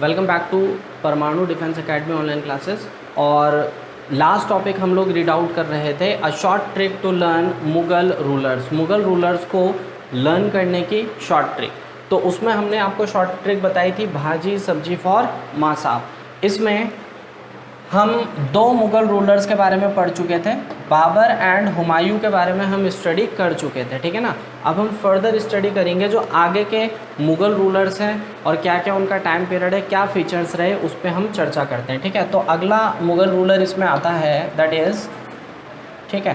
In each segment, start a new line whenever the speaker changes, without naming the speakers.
Welcome back to Parmanu defence academy online classes. और last topic हम लोग रीड आउट कर रहे थे a short trick to learn Mughal rulers. Mughal rulers को लर्न करने की शॉर्ट ट्रिक। तो उसमें हमने आपको शॉर्ट ट्रिक बताई थी भाजी सब्जी फॉर माँ साहब। इसमें हम दो मुग़ल रूलर्स के बारे में पढ़ चुके थे, बाबर एंड हुमायूं के बारे में हम स्टडी कर चुके थे, ठीक है ना। अब हम फर्दर स्टडी करेंगे जो आगे के मुग़ल रूलर्स हैं और क्या क्या उनका टाइम पीरियड है, क्या फीचर्स रहे, उस पर हम चर्चा करते हैं, ठीक है। तो अगला मुग़ल रूलर इसमें आता है दैट इज़, ठीक है,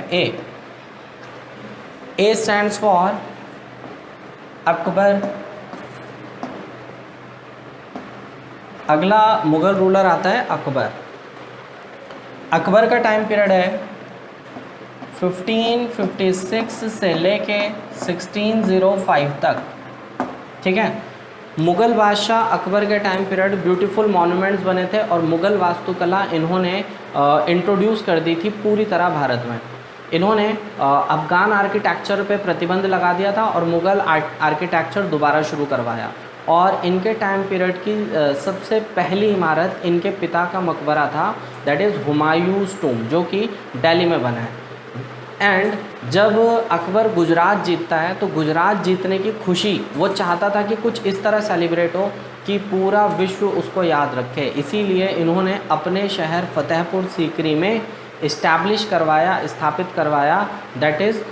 ए स्टैंड्स फॉर अकबर। अगला मुग़ल रूलर आता है अकबर। अकबर का टाइम पीरियड है 1556 से लेके 1605 तक, ठीक है। मुग़ल बादशाह अकबर के टाइम पीरियड ब्यूटीफुल मॉन्यूमेंट्स बने थे और मुग़ल वास्तुकला इन्होंने इंट्रोड्यूस कर दी थी पूरी तरह भारत में। इन्होंने अफ़गान आर्किटेक्चर पे प्रतिबंध लगा दिया था और मुग़ल आर्किटेक्चर दोबारा शुरू करवाया। और इनके टाइम पीरियड की सबसे पहली इमारत इनके पिता का मकबरा था, दैट इज़ हुमायूंस टूम, जो कि दिल्ली में बना है। एंड जब अकबर गुजरात जीतता है तो गुजरात जीतने की खुशी वो चाहता था कि कुछ इस तरह सेलिब्रेट हो कि पूरा विश्व उसको याद रखे। इसीलिए इन्होंने अपने शहर फतेहपुर सीकरी में स्थापित करवाया, दैट इज़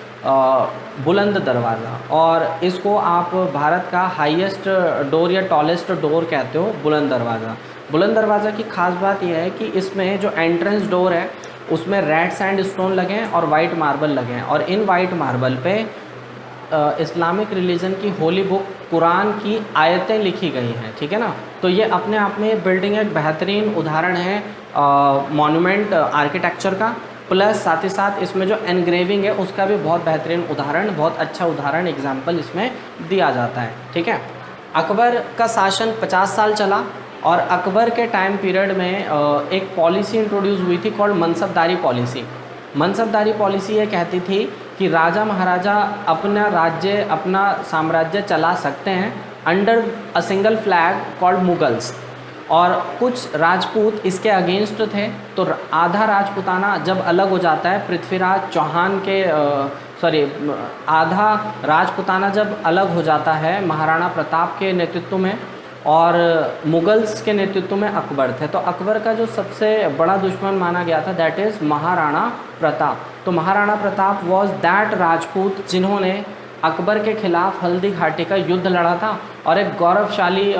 बुलंद दरवाज़ा। और इसको आप भारत का हाईएस्ट डोर या टॉलेस्ट डोर कहते हो, बुलंद दरवाज़ा। बुलंद दरवाज़ा की ख़ास बात यह है कि इसमें जो एंट्रेंस डोर है उसमें रेड सैंड स्टोन लगे हैं और वाइट मार्बल लगे हैं, और इन वाइट मार्बल पे इस्लामिक रिलीजन की होली बुक कुरान की आयतें लिखी गई हैं, ठीक है ना। तो ये अपने आप में बिल्डिंग एक बेहतरीन उदाहरण है मॉन्यूमेंट आर्किटेक्चर का, प्लस साथ ही साथ इसमें जो एनग्रेविंग है उसका भी बहुत बेहतरीन उदाहरण, बहुत अच्छा उदाहरण एग्जाम्पल इसमें दिया जाता है, ठीक है। अकबर का शासन 50 साल चला और अकबर के टाइम पीरियड में एक पॉलिसी इंट्रोड्यूस हुई थी कॉल्ड मनसबदारी पॉलिसी। मनसबदारी पॉलिसी ये कहती थी कि राजा महाराजा अपना राज्य, अपना साम्राज्य चला सकते हैं under a single flag called Mughals, और कुछ राजपूत इसके अगेंस्ट थे। तो आधा राजपूताना जब अलग हो जाता है पृथ्वीराज चौहान के आधा राजपूताना जब अलग हो जाता है महाराणा प्रताप के नेतृत्व में और मुगल्स के नेतृत्व में अकबर थे। तो अकबर का जो सबसे बड़ा दुश्मन माना गया था दैट इज़ महाराणा प्रताप। तो महाराणा प्रताप वॉज दैट राजपूत जिन्होंने अकबर के खिलाफ हल्दी घाटी का युद्ध लड़ा था, और एक गौरवशाली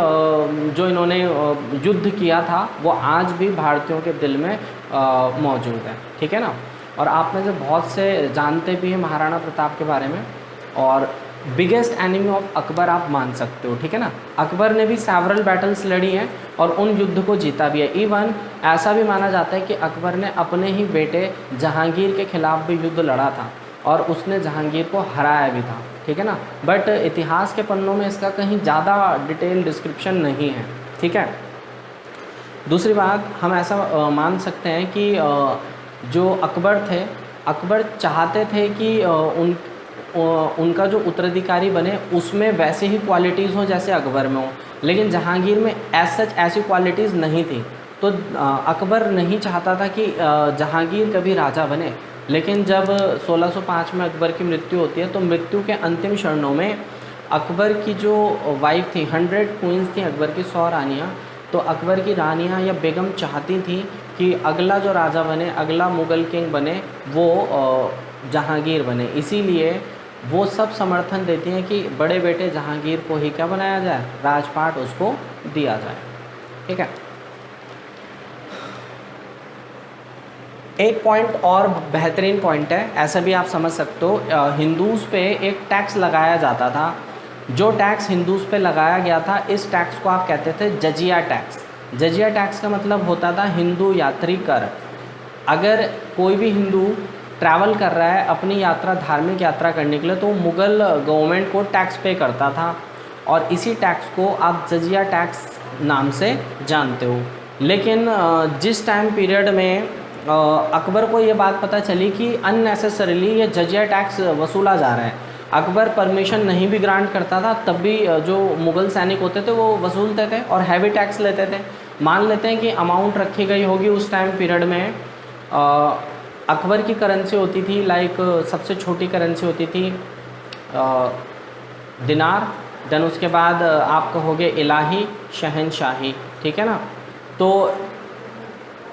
जो इन्होंने युद्ध किया था वो आज भी भारतीयों के दिल में मौजूद है, ठीक है ना। और आप में से बहुत से जानते भी हैं महाराणा प्रताप के बारे में, और बिगेस्ट एनिमी ऑफ अकबर आप मान सकते हो, ठीक है ना। अकबर ने भी सेवरल बैटल्स लड़ी हैं और उन युद्ध को जीता भी है। इवन ऐसा भी माना जाता है कि अकबर ने अपने ही बेटे जहांगीर के खिलाफ भी युद्ध लड़ा था और उसने जहांगीर को हराया भी था, ठीक है ना। बट इतिहास के पन्नों में इसका कहीं ज़्यादा डिटेल डिस्क्रिप्शन नहीं है, ठीक है। दूसरी बात, हम ऐसा मान सकते हैं कि जो अकबर थे, अकबर चाहते थे कि उनका जो उत्तराधिकारी बने उसमें वैसे ही क्वालिटीज़ हों जैसे अकबर में हो, लेकिन जहांगीर में ऐसी क्वालिटीज़ नहीं थी। तो अकबर नहीं चाहता था कि जहांगीर कभी राजा बने। लेकिन जब 1605 में अकबर की मृत्यु होती है तो मृत्यु के अंतिम क्षणों में अकबर की जो वाइफ थी, 100 क्वींस थी अकबर की, 100 रानियाँ, तो अकबर की रानियाँ या बेगम चाहती थी कि अगला जो राजा बने, अगला मुग़ल किंग बने, वो जहांगीर बने। इसीलिए वो सब समर्थन देती हैं कि बड़े बेटे जहांगीर को ही क्या बनाया जाए, राजपाट उसको दिया जाए, ठीक है। एक पॉइंट और बेहतरीन पॉइंट है, ऐसा भी आप समझ सकते हो। हिंदूज़ पे एक टैक्स लगाया जाता था, जो टैक्स हिंदूज़ पे लगाया गया था इस टैक्स को आप कहते थे जजिया टैक्स। जजिया टैक्स का मतलब होता था हिंदू यात्री कर। अगर कोई भी हिंदू ट्रैवल कर रहा है अपनी यात्रा, धार्मिक यात्रा करने के लिए, तो मुग़ल गवर्नमेंट को टैक्स पे करता था, और इसी टैक्स को आप जजिया टैक्स नाम से जानते हो। लेकिन जिस टाइम पीरियड में अकबर को ये बात पता चली कि अननेसेसरीली ये जजिया टैक्स वसूला जा रहा है, अकबर परमिशन नहीं भी ग्रांट करता था तब भी जो मुग़ल सैनिक होते थे वो वसूलते थे और हैवी टैक्स लेते थे। मान लेते हैं कि अमाउंट रखी गई होगी उस टाइम पीरियड में, अकबर की करेंसी होती थी लाइक सबसे छोटी करेंसी होती थी दिनार, देन उसके बाद आप कहोगे इलाही, शहनशाही, ठीक है ना। तो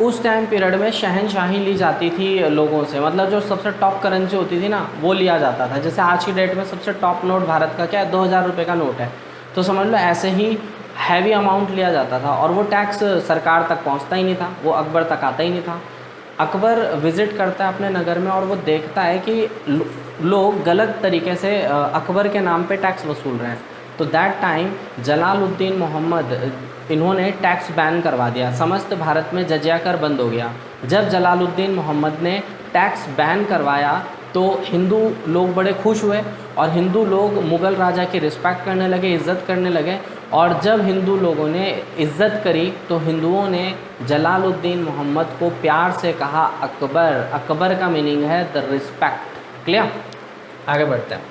उस टाइम पीरियड में शहनशाही ली जाती थी लोगों से, मतलब जो सबसे टॉप करेंसी होती थी ना वो लिया जाता था। जैसे आज की डेट में सबसे टॉप नोट भारत का क्या है, 2000 रुपये का नोट है, तो समझ लो ऐसे ही हैवी अमाउंट लिया जाता था और वो टैक्स सरकार तक पहुंचता ही नहीं था, वो अकबर तक आता ही नहीं था। अकबर विज़िट करता है अपने नगर में और वो देखता है कि लोग गलत तरीके से अकबर के नाम पे टैक्स वसूल रहे हैं। तो दैट टाइम जलालुद्दीन मोहम्मद इन्होंने टैक्स बैन करवा दिया, समस्त भारत में जजिया कर बंद हो गया। जब जलालुद्दीन मोहम्मद ने टैक्स बैन करवाया तो हिंदू लोग बड़े खुश हुए और हिंदू लोग मुग़ल राजा की रिस्पेक्ट करने लगे, इज़्ज़त करने लगे। और जब हिंदू लोगों ने इज़्ज़त करी तो हिंदुओं ने जलालुद्दीन मोहम्मद को प्यार से कहा अकबर। अकबर का मीनिंग है द रिस्पेक्ट। क्लियर? आगे बढ़ते हैं।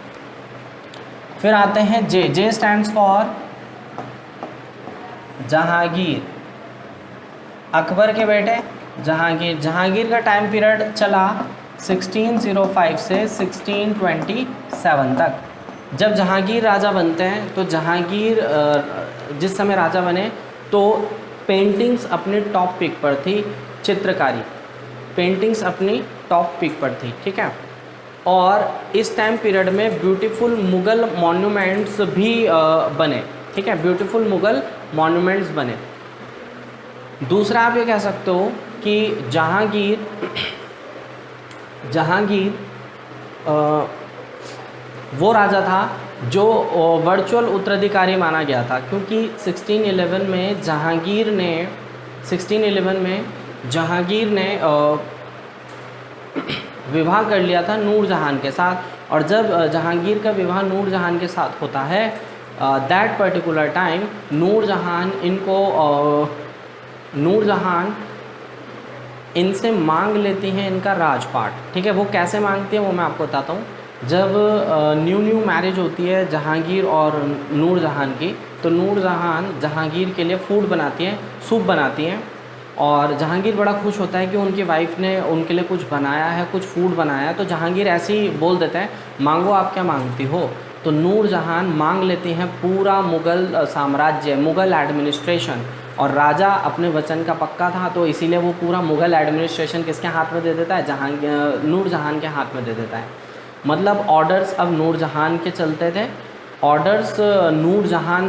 फिर आते हैं जे। जे स्टैंड्स फॉर जहांगीर, अकबर के बेटे जहांगीर। जहांगीर का टाइम पीरियड चला 1605 से 1627 तक। जब जहांगीर राजा बनते हैं तो जहांगीर जिस समय राजा बने तो पेंटिंग्स अपने टॉप पिक पर थी, चित्रकारी पेंटिंग्स अपनी टॉप पिक पर थी, ठीक है। और इस टाइम पीरियड में ब्यूटीफुल मुग़ल मॉन्यूमेंट्स भी बने, ठीक है, ब्यूटीफुल मुग़ल मॉन्यूमेंट्स बने। दूसरा आप ये कह सकते हो कि जहांगीर वो राजा था जो वर्चुअल उत्तराधिकारी माना गया था, क्योंकि 1611 में जहांगीर ने विवाह कर लिया था नूरजहान के साथ। और जब जहांगीर का विवाह नूरजहान के साथ होता है दैट पर्टिकुलर टाइम नूरजहान इनसे मांग लेती हैं इनका राजपाट, ठीक है। वो कैसे मांगती है वो मैं आपको बताता हूँ। जब न्यू मैरिज होती है जहांगीर और नूरजहान की, तो नूरजहान जहांगीर के लिए फूड बनाती हैं, सूप बनाती हैं। और जहांगीर बड़ा खुश होता है कि उनकी वाइफ ने उनके लिए कुछ बनाया है, कुछ फूड बनाया है। तो जहांगीर ऐसे ही बोल देते हैं, मांगो आप क्या मांगती हो। तो नूरजहान मांग लेती हैं पूरा मुग़ल साम्राज्य, मुग़ल एडमिनिस्ट्रेशन। और राजा अपने वचन का पक्का था तो इसीलिए वो पूरा मुग़ल एडमिनिस्ट्रेशन किसके हाथ में दे देता है, नूरजहान के हाथ में दे देता है। मतलब ऑर्डर्स अब नूरजहान के चलते थे, ऑर्डर्स नूरजहान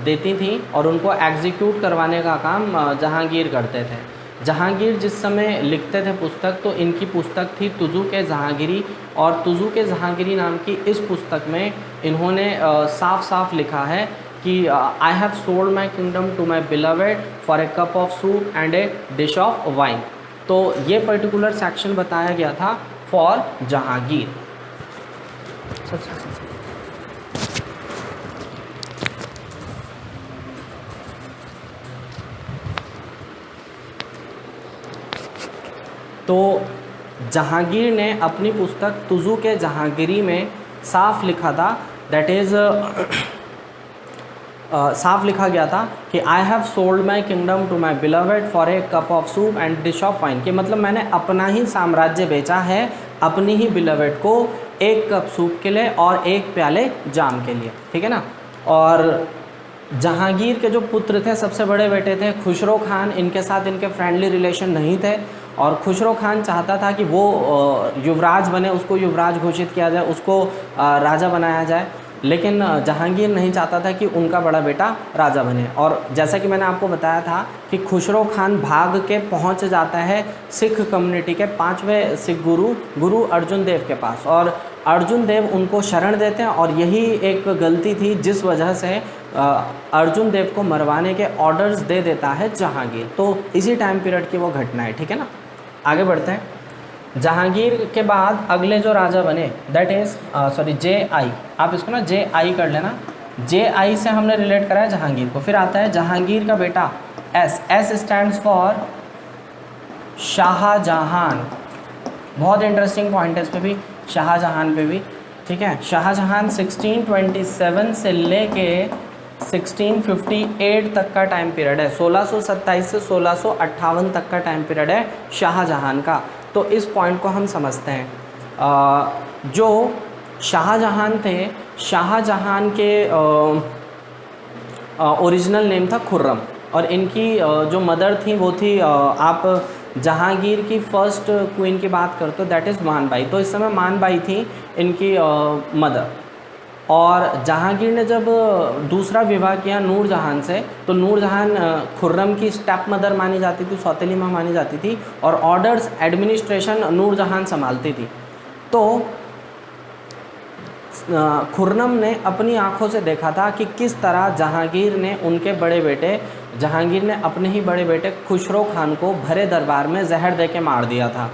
देती थी और उनको एग्जीक्यूट करवाने का काम जहांगीर करते थे। जहांगीर जिस समय लिखते थे पुस्तक, तो इनकी पुस्तक थी तुजू के जहांगीरी। और तुजू के जहांगीरी नाम की इस पुस्तक में इन्होंने साफ साफ लिखा है कि I have sold my kingdom to my beloved for a cup of soup and a dish of wine. तो ये पर्टिकुलर सेक्शन बताया गया था फॉर जहांगीर। तो जहांगीर ने अपनी पुस्तक तुजू के जहांगीरी में साफ लिखा था, दैट इज़ साफ लिखा गया था कि I have sold my kingdom to my beloved for a cup of soup and dish of wine, कि मतलब मैंने अपना ही साम्राज्य बेचा है अपनी ही बिलवेड को एक कप सूप के लिए और एक प्याले जाम के लिए, ठीक है ना। और जहांगीर के जो पुत्र थे, सबसे बड़े बेटे थे खुसरो खान, इनके साथ इनके फ्रेंडली रिलेशन नहीं थे। और खुसरो खान चाहता था कि वो युवराज बने, उसको युवराज घोषित किया जाए, उसको राजा बनाया जाए। लेकिन जहांगीर नहीं चाहता था कि उनका बड़ा बेटा राजा बने। और जैसा कि मैंने आपको बताया था कि खुसरो खान भाग के पहुंच जाता है सिख कम्युनिटी के 5वें सिख गुरु अर्जुन देव के पास, और अर्जुन देव उनको शरण देते हैं। और यही एक गलती थी जिस वजह से अर्जुन देव को मरवाने के ऑर्डर्स दे देता है जहांगीर। तो इसी टाइम पीरियड की वो घटना है, ठीक है ना। आगे बढ़ते हैं। जहांगीर के बाद अगले जो राजा बने दैट इज़ JI, आप इसको ना JI कर लेना। JI से हमने रिलेट करा है जहांगीर को। फिर आता है जहांगीर का बेटा S स्टैंड्स फॉर शाहजहान। बहुत इंटरेस्टिंग पॉइंट है इस पे भी, शाहजहान पे भी। ठीक है। शाहजहां 1627 से लेके 1658 तक का टाइम पीरियड है। 1627 से 1658 तक का टाइम पीरियड है शाहजहां का। तो इस पॉइंट को हम समझते हैं। जो शाहजहां थे, शाहजहां के ओरिजिनल नेम था खुर्रम, और इनकी जो मदर थी वो थी आप जहांगीर की फर्स्ट क्वीन की बात करते हो, दैट इज़ मानबाई। तो इस समय मानबाई थी इनकी मदर। और जहांगीर ने जब दूसरा विवाह किया नूरजहां से, तो नूरजहां खुर्रम की स्टेप मदर मानी जाती थी, सौतेली माँ मानी जाती थी, और ऑर्डर्स एडमिनिस्ट्रेशन नूरजहां संभालती थी। तो खुर्रम ने अपनी आंखों से देखा था कि किस तरह जहांगीर ने उनके बड़े बेटे, जहांगीर ने अपने ही बड़े बेटे खुसरो खान को भरे दरबार में जहर दे के मार दिया था।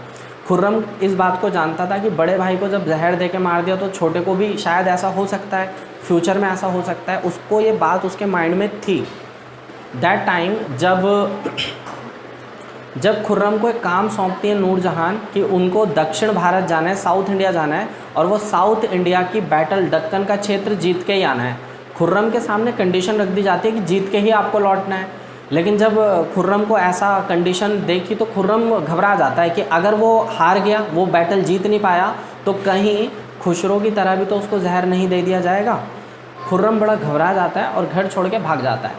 खुर्रम इस बात को जानता था कि बड़े भाई को जब जहर दे के मार दिया तो छोटे को भी शायद ऐसा हो सकता है, फ्यूचर में ऐसा हो सकता है। उसको ये बात उसके माइंड में थी। दैट टाइम जब खुर्रम को एक काम सौंपती है नूरजहां कि उनको दक्षिण भारत जाना है, साउथ इंडिया जाना है, और वो साउथ इंडिया की बैटल दक्कन का क्षेत्र जीत के ही आना है। खुर्रम के सामने कंडीशन रख दी जाती है कि जीत के ही आपको लौटना है। लेकिन जब खुर्रम को ऐसा कंडीशन देखी तो खुर्रम घबरा जाता है कि अगर वो हार गया, वो बैटल जीत नहीं पाया, तो कहीं खुसरो की तरह भी तो उसको जहर नहीं दे दिया जाएगा। खुर्रम बड़ा घबरा जाता है और घर छोड़ के भाग जाता है।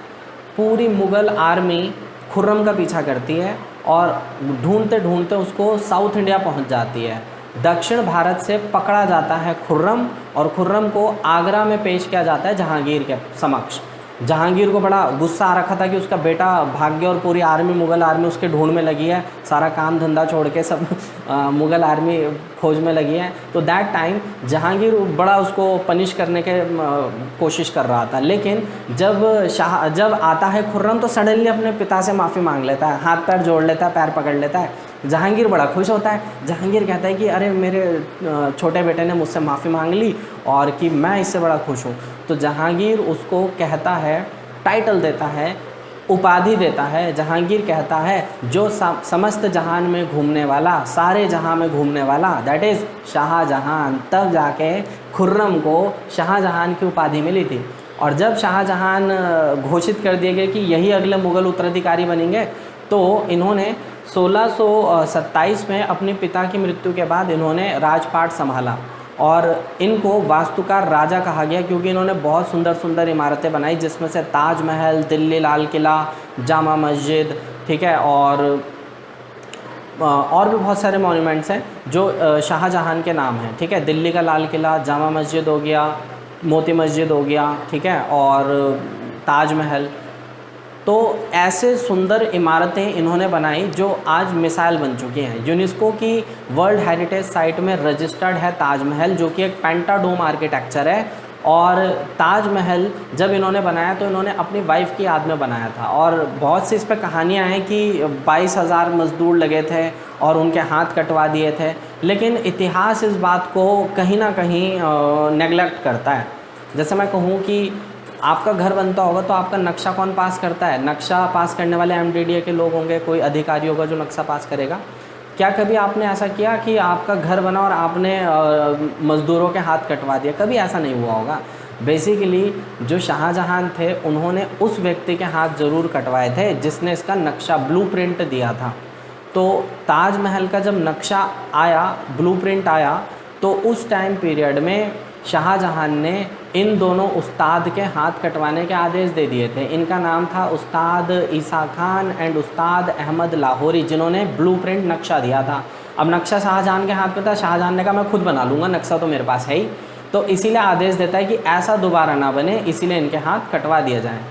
पूरी मुग़ल आर्मी खुर्रम का पीछा करती है और ढूंढते ढूंढते उसको साउथ इंडिया पहुंच जाती है। दक्षिण भारत से पकड़ा जाता है खुर्रम, और खुर्रम को आगरा में पेश किया जाता है जहांगीर के समक्ष। जहांगीर को बड़ा गुस्सा आ रखा था कि उसका बेटा भाग गया और पूरी आर्मी, मुग़ल आर्मी उसके ढूंढ में लगी है, सारा काम धंधा छोड़ के सब मुग़ल आर्मी खोज में लगी है। तो दैट टाइम जहांगीर बड़ा उसको पनिश करने के कोशिश कर रहा था। लेकिन जब आता है खुर्रम तो सडनली अपने पिता से माफ़ी मांग लेता है, हाथ पैर जोड़ लेता है, पैर पकड़ लेता है। जहांगीर बड़ा खुश होता है। जहांगीर कहता है कि अरे मेरे छोटे बेटे ने मुझसे माफ़ी मांग ली और कि मैं इससे बड़ा खुश हूँ। तो जहांगीर उसको कहता है, टाइटल देता है, उपाधि देता है। जहांगीर कहता है जो समस्त जहान में घूमने वाला, सारे जहां में घूमने वाला, दैट इज़ शाहजहां। तब जाके खुर्रम को शाहजहां की उपाधि मिली थी। और जब शाहजहां घोषित कर दिए गए कि यही अगले मुग़ल उत्तराधिकारी बनेंगे, तो इन्होंने 1627 में अपने पिता की मृत्यु के बाद इन्होंने राजपाट संभाला, और इनको वास्तुकार राजा कहा गया क्योंकि इन्होंने बहुत सुंदर सुंदर इमारतें बनाई, जिसमें से ताजमहल, दिल्ली लाल किला, जामा मस्जिद, ठीक है, और भी बहुत सारे मॉन्यूमेंट्स हैं जो शाहजहां के नाम हैं। ठीक है, दिल्ली का लाल किला, जामा मस्जिद हो गया, मोती मस्जिद हो गया, ठीक है, और ताजमहल। तो ऐसे सुंदर इमारतें इन्होंने बनाई जो आज मिसाइल बन चुकी हैं। यूनेस्को की वर्ल्ड हेरिटेज साइट में रजिस्टर्ड है ताजमहल, जो कि एक पेंटाडोम आर्किटेक्चर है। और ताजमहल जब इन्होंने बनाया तो इन्होंने अपनी वाइफ की याद में बनाया था, और बहुत सी इस पर कहानियाँ हैं कि 22,000 मज़दूर लगे थे और उनके हाथ कटवा दिए थे। लेकिन इतिहास इस बात को कहीं ना कहीं नेगलेक्ट करता है। जैसे मैं कहूँ कि आपका घर बनता होगा तो आपका नक्शा कौन पास करता है? नक्शा पास करने वाले MDDA के लोग होंगे, कोई अधिकारी होगा जो नक्शा पास करेगा। क्या कभी आपने ऐसा किया कि आपका घर बना और आपने मज़दूरों के हाथ कटवा दिया? कभी ऐसा नहीं हुआ होगा। बेसिकली जो शाहजहां थे उन्होंने उस व्यक्ति के हाथ ज़रूर कटवाए थे जिसने इसका नक्शा, ब्लूप्रिंट दिया था। तो ताजमहल का जब नक्शा आया, ब्लूप्रिंट आया, तो उस टाइम पीरियड में शाहजहां ने इन दोनों उस्ताद के हाथ कटवाने के आदेश दे दिए थे। इनका नाम था उस्ताद ईसा खान एंड उस्ताद अहमद लाहौरी, जिन्होंने ब्लूप्रिंट नक्शा दिया था। अब नक्शा शाहजहां के हाथ में था, शाहजहां ने कहा मैं खुद बना लूँगा, नक्शा तो मेरे पास है ही। तो इसीलिए आदेश देता है कि ऐसा दोबारा ना बने, इसीलिए इनके हाथ कटवा दिए जाएँ।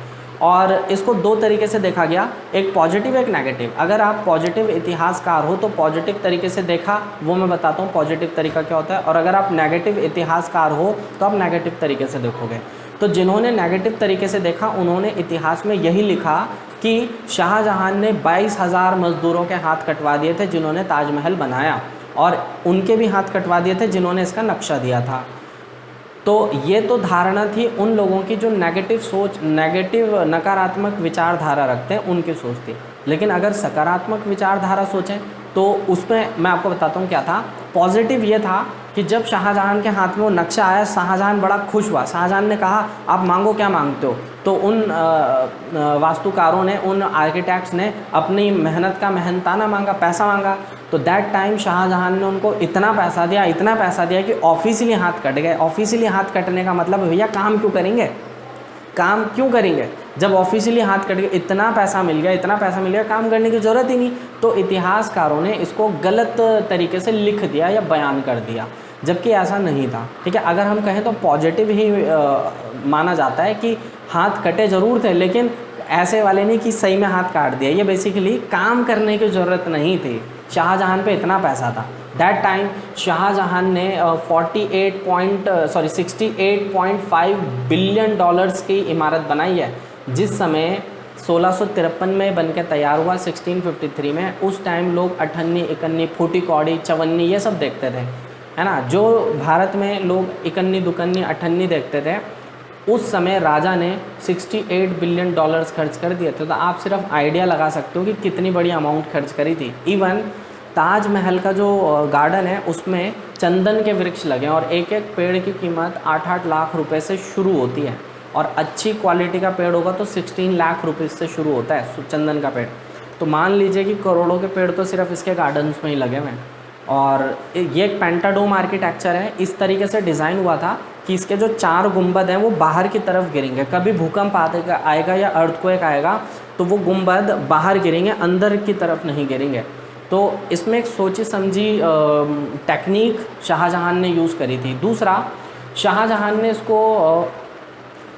और इसको दो तरीके से देखा गया, एक पॉजिटिव एक नेगेटिव। अगर आप पॉजिटिव इतिहासकार हो तो पॉजिटिव तरीके से देखा, वो मैं बताता हूँ पॉजिटिव तरीका क्या होता है। और अगर आप नेगेटिव इतिहासकार हो तो आप नेगेटिव तरीके से देखोगे। तो जिन्होंने नेगेटिव तरीके से देखा उन्होंने इतिहास में यही लिखा कि शाहजहां ने 22,000 मज़दूरों के हाथ कटवा दिए थे जिन्होंने ताजमहल बनाया, और उनके भी हाथ कटवा दिए थे जिन्होंने इसका नक्शा दिया था। तो ये तो धारणा थी उन लोगों की जो नेगेटिव सोच, नेगेटिव नकारात्मक विचारधारा रखते हैं, उनकी सोच थी। लेकिन अगर सकारात्मक विचारधारा सोचें तो उसमें मैं आपको बताता हूँ क्या था। पॉजिटिव ये था कि जब शाहजहां के हाथ में वो नक्शा आया, शाहजहां बड़ा खुश हुआ। शाहजहां ने कहा आप मांगो, क्या मांगते हो? तो उन वास्तुकारों ने, उन आर्किटेक्ट्स ने अपनी मेहनत का मेहनताना मांगा, पैसा मांगा। तो दैट टाइम शाहजहां ने उनको इतना पैसा दिया कि ऑफिशियली हाथ कट गए। ऑफिशियली हाथ कटने का मतलब भैया काम क्यों करेंगे जब ऑफिशियली हाथ कट गए, इतना पैसा मिल गया, काम करने की ज़रूरत ही नहीं। तो इतिहासकारों ने इसको गलत तरीके से लिख दिया या बयान कर दिया, जबकि ऐसा नहीं था। ठीक है, अगर हम कहें तो पॉजिटिव ही माना जाता है कि हाथ कटे ज़रूर थे, लेकिन ऐसे वाले नहीं कि सही में हाथ काट दिया। ये बेसिकली काम करने की ज़रूरत नहीं थी, शाहजहां पे इतना पैसा था। दैट टाइम शाहजहां ने 68.5 बिलियन डॉलर्स की इमारत बनाई है, जिस समय 1653 में बनकर तैयार हुआ, 1653 में। उस टाइम लोग अठन्नी, इकन्नी, फूटी कौड़ी, चवन्नी ये सब देखते थे, है ना। जो भारत में लोग इकन्नी, दुकन्नी, अठन्नी देखते थे, उस समय राजा ने 68 बिलियन डॉलर्स खर्च कर दिए थे। तो आप सिर्फ आइडिया लगा सकते हो कि कितनी बड़ी अमाउंट खर्च करी थी। इवन ताजमहल का जो गार्डन है उसमें चंदन के वृक्ष लगे हैं, और एक एक पेड़ की कीमत 8-8 लाख रुपए से शुरू होती है, और अच्छी क्वालिटी का पेड़ होगा तो 16 लाख रुपये से शुरू होता है चंदन का पेड़। तो मान लीजिए कि करोड़ों के पेड़ तो सिर्फ इसके गार्डन्स में ही लगे हुए हैं। और ये एक पेंटाडोम आर्किटेक्चर है, इस तरीके से डिज़ाइन हुआ था कि इसके जो 4 गुंबद हैं वो बाहर की तरफ गिरेंगे। कभी भूकंप आएगा या अर्थक्वेक आएगा तो वो गुंबद बाहर गिरेंगे, अंदर की तरफ नहीं गिरेंगे। तो इसमें एक सोची समझी टेक्निक शाहजहां ने यूज़ करी थी। दूसरा, शाहजहां ने इसको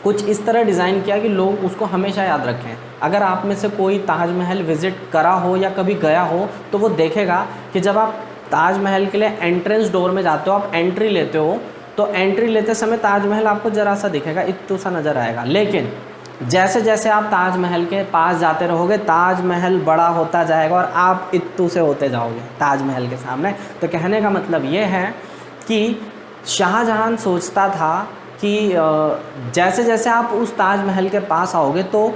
कुछ इस तरह डिज़ाइन किया कि लोग उसको हमेशा याद रखें। अगर आप में से कोई ताजमहल विज़िट करा हो या कभी गया हो तो वो देखेगा कि जब आप ताजमहल के लिए एंट्रेंस डोर में जाते हो, आप एंट्री लेते हो, तो एंट्री लेते समय ताजमहल आपको ज़रा सा दिखेगा, इत्तू सा नज़र आएगा। लेकिन जैसे जैसे आप ताजमहल के पास जाते रहोगे, ताजमहल बड़ा होता जाएगा और आप इत्तू से होते जाओगे ताजमहल के सामने। तो कहने का मतलब ये है कि शाहजहां सोचता था कि जैसे जैसे आप उस ताजमहल के पास आओगे तो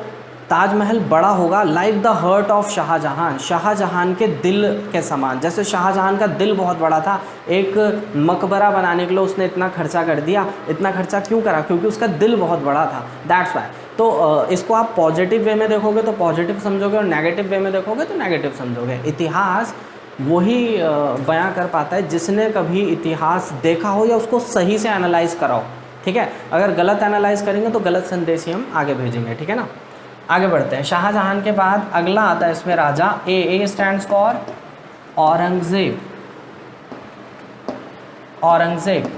ताजमहल बड़ा होगा, like the heart of Shah Jahan, Shah Jahan के दिल के समान। जैसे शाहजहां का दिल बहुत बड़ा था, एक मकबरा बनाने के लिए उसने इतना खर्चा कर दिया। इतना खर्चा क्यों करा? क्योंकि उसका दिल बहुत बड़ा था, दैट्स वाई। तो इसको आप पॉजिटिव वे में देखोगे तो पॉजिटिव समझोगे, और नेगेटिव वे में देखोगे तो नेगेटिव समझोगे। इतिहास वही बयां कर पाता है जिसने कभी इतिहास देखा हो या उसको सही से एनालाइज करा हो। ठीक है, अगर गलत एनालाइज करेंगे तो गलत संदेश ही हम आगे भेजेंगे। ठीक है ना, आगे बढ़ते हैं। शाहजहां के बाद अगला आता है इसमें राजा। A stands for Aurangzeb. Aurangzeb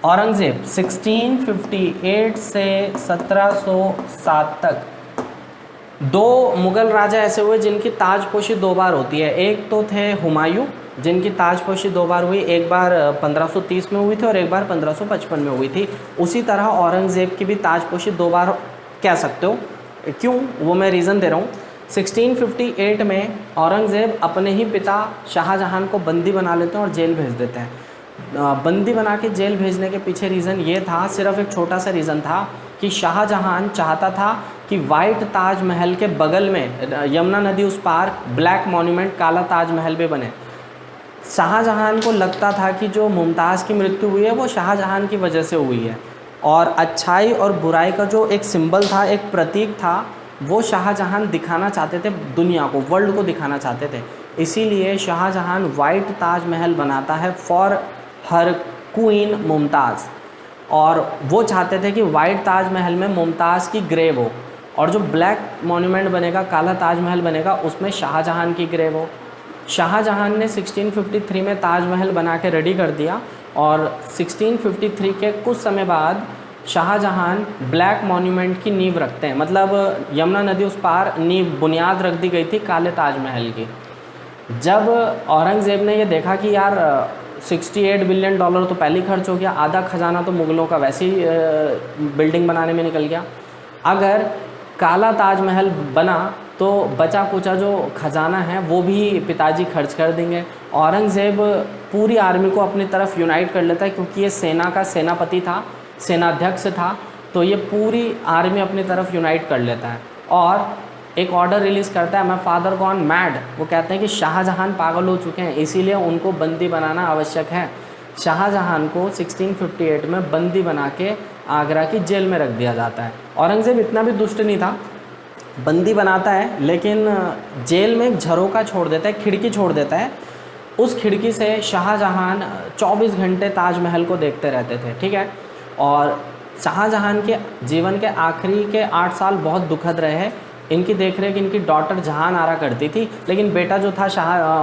1658 से 1707 तक 2 मुग़ल राजा ऐसे हुए जिनकी ताजपोशी 2 बार होती है। एक तो थे हुमायूं, जिनकी ताजपोशी 2 बार हुई, एक बार 1530 में हुई थी और एक बार 1555 में हुई थी। उसी तरह औरंगज़ेब की भी ताजपोशी 2 बार कह सकते हो। क्यों, वो मैं रीज़न दे रहा हूँ। 1658 में औरंगज़ेब अपने ही पिता शाहजहां को बंदी बना लेते हैं और जेल भेज देते हैं। बंदी बना के जेल भेजने के पीछे रीज़न ये था, सिर्फ एक छोटा सा रीज़न था कि शाहजहां चाहता था कि वाइट ताजमहल के बगल में, यमुना नदी उस पार, ब्लैक मॉन्यूमेंट काला ताजमहल भी बने। शाहजहां को लगता था कि जो मुमताज़ की मृत्यु हुई है वो शाहजहां की वजह से हुई है, और अच्छाई और बुराई का जो एक सिंबल था, एक प्रतीक था, वो शाहजहां दिखाना चाहते थे दुनिया को, वर्ल्ड को दिखाना चाहते थे। इसीलिए शाहजहां वाइट ताजमहल बनाता है फॉर हर क्वीन मुमताज़, और वो चाहते थे कि वाइट ताजमहल में मुमताज़ की ग्रेव हो, और जो ब्लैक मॉन्यूमेंट बनेगा, काला ताजमहल बनेगा, उसमें शाहजहां की ग्रेव हो। शाहजहां ने 1653 में ताजमहल बना के रेडी कर दिया, और 1653 के कुछ समय बाद शाहजहां ब्लैक मॉन्यूमेंट की नींव रखते हैं। मतलब यमुना नदी उस पार नींव, बुनियाद रख दी गई थी काले ताजमहल की। जब औरंगज़ेब ने ये देखा कि यार 68 बिलियन डॉलर तो पहले ही खर्च हो गया, आधा खजाना तो मुग़लों का वैसे ही बिल्डिंग बनाने में निकल गया, अगर काला ताजमहल बना तो बचा कुचा जो खजाना है वो भी पिताजी खर्च कर देंगे। औरंगज़ेब पूरी आर्मी को अपनी तरफ यूनाइट कर लेता है, क्योंकि ये सेना का सेनापति था, सेनाध्यक्ष था, तो ये पूरी आर्मी अपनी तरफ यूनाइट कर लेता है और एक ऑर्डर रिलीज़ करता है, मैं फादर गॉन मैड। वो कहते हैं कि शाहजहां पागल हो चुके हैं, इसीलिए उनको बंदी बनाना आवश्यक है। शाहजहां को 1658 में बंदी बना के आगरा की जेल में रख दिया जाता है। औरंगज़ेब इतना भी दुष्ट नहीं था, बंदी बनाता है लेकिन जेल में एक झरोका छोड़ देता है, खिड़की छोड़ देता है। उस खिड़की से शाहजहां 24 घंटे ताजमहल को देखते रहते थे, ठीक है। और शाहजहां के जीवन के आखिरी के 8 साल बहुत दुखद रहे। इनकी देखरेख इनकी डॉटर जहान आरा करती थी, लेकिन बेटा जो था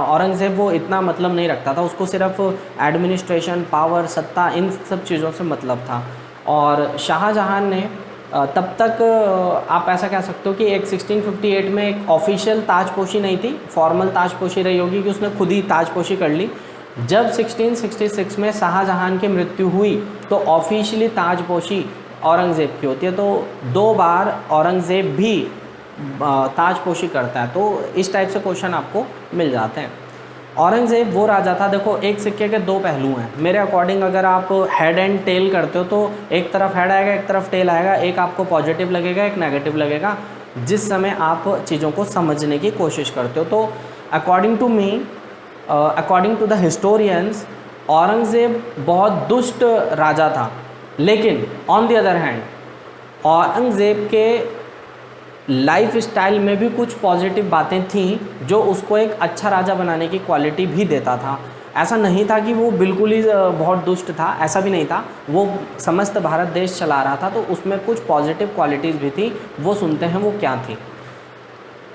औरंगज़ेब वो इतना मतलब नहीं रखता था, उसको सिर्फ एडमिनिस्ट्रेशन, पावर, सत्ता, इन सब चीज़ों से मतलब था। और शाहजहां ने तब तक आप ऐसा कह सकते हो कि एक 1658 में एक ऑफिशियल ताजपोशी नहीं थी, फॉर्मल ताजपोशी रही होगी कि उसने खुद ही ताजपोशी कर ली। जब 1666 में शाहजहां की मृत्यु हुई तो ऑफिशियली ताजपोशी औरंगज़ेब की होती है। तो 2 बार औरंगज़ेब भी ताजपोशी करता है। तो इस टाइप से क्वेश्चन आपको मिल जाते हैं। औरंगज़ेब वो राजा था, देखो एक सिक्के के 2 पहलू हैं मेरे अकॉर्डिंग। अगर आप हेड एंड टेल करते हो तो एक तरफ हेड आएगा, एक तरफ टेल आएगा, एक आपको पॉजिटिव लगेगा, एक नेगेटिव लगेगा, जिस समय आप चीज़ों को समझने की कोशिश करते हो। तो according to me, according to the historians, Aurangzeb बहुत दुष्ट राजा था। लेकिन on the other hand Aurangzeb के लाइफ स्टाइल में भी कुछ पॉजिटिव बातें थीं जो उसको एक अच्छा राजा बनाने की क्वालिटी भी देता था। ऐसा नहीं था कि वो बिल्कुल ही बहुत दुष्ट था, ऐसा भी नहीं था। वो समस्त भारत देश चला रहा था, तो उसमें कुछ पॉजिटिव क्वालिटीज़ भी थी। वो सुनते हैं वो क्या थी।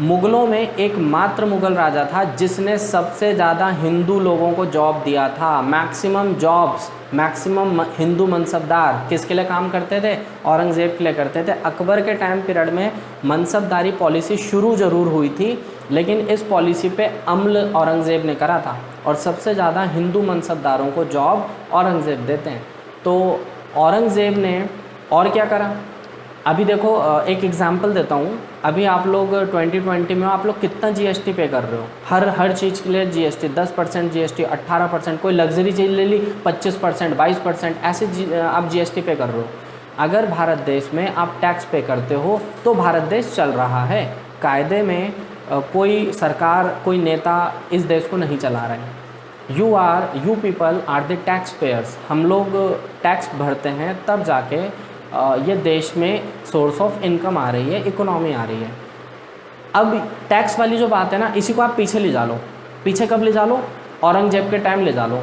मुग़लों में एकमात्र मुग़ल राजा था जिसने सबसे ज़्यादा हिंदू लोगों को जॉब दिया था। Maximum jobs, maximum Hindu mansabdar किसके लिए काम करते थे? औरंगज़ेब के लिए करते थे। अकबर के टाइम पीरियड में मनसबदारी पॉलिसी शुरू ज़रूर हुई थी, लेकिन इस पॉलिसी पे अमल औरंगज़ेब ने करा था और सबसे ज़्यादा हिंदू मनसबदारों को जॉब औरंगज़ेब देते हैं। तो औरंगज़ेब ने और क्या करा? अभी देखो एक एग्जांपल देता हूँ। अभी आप लोग 2020 में आप लोग कितना जीएसटी पे कर रहे हो? हर चीज़ के लिए जीएसटी, 10% जीएसटी, 18%, कोई लग्जरी चीज़ ले ली 25%, 22%, ऐसे आप जीएसटी पे कर रहे हो। अगर भारत देश में आप टैक्स पे करते हो तो भारत देश चल रहा है। कायदे में कोई सरकार, कोई नेता इस देश को नहीं चला रहे हैं। You people are the tax payers. हम लोग टैक्स भरते हैं, तब जाके ये देश में सोर्स ऑफ इनकम आ रही है, इकोनॉमी आ रही है। अब टैक्स वाली जो बात है ना, इसी को आप पीछे ले जा लो। पीछे कब ले जा लो? औरंगज़ेब के टाइम ले जा लो।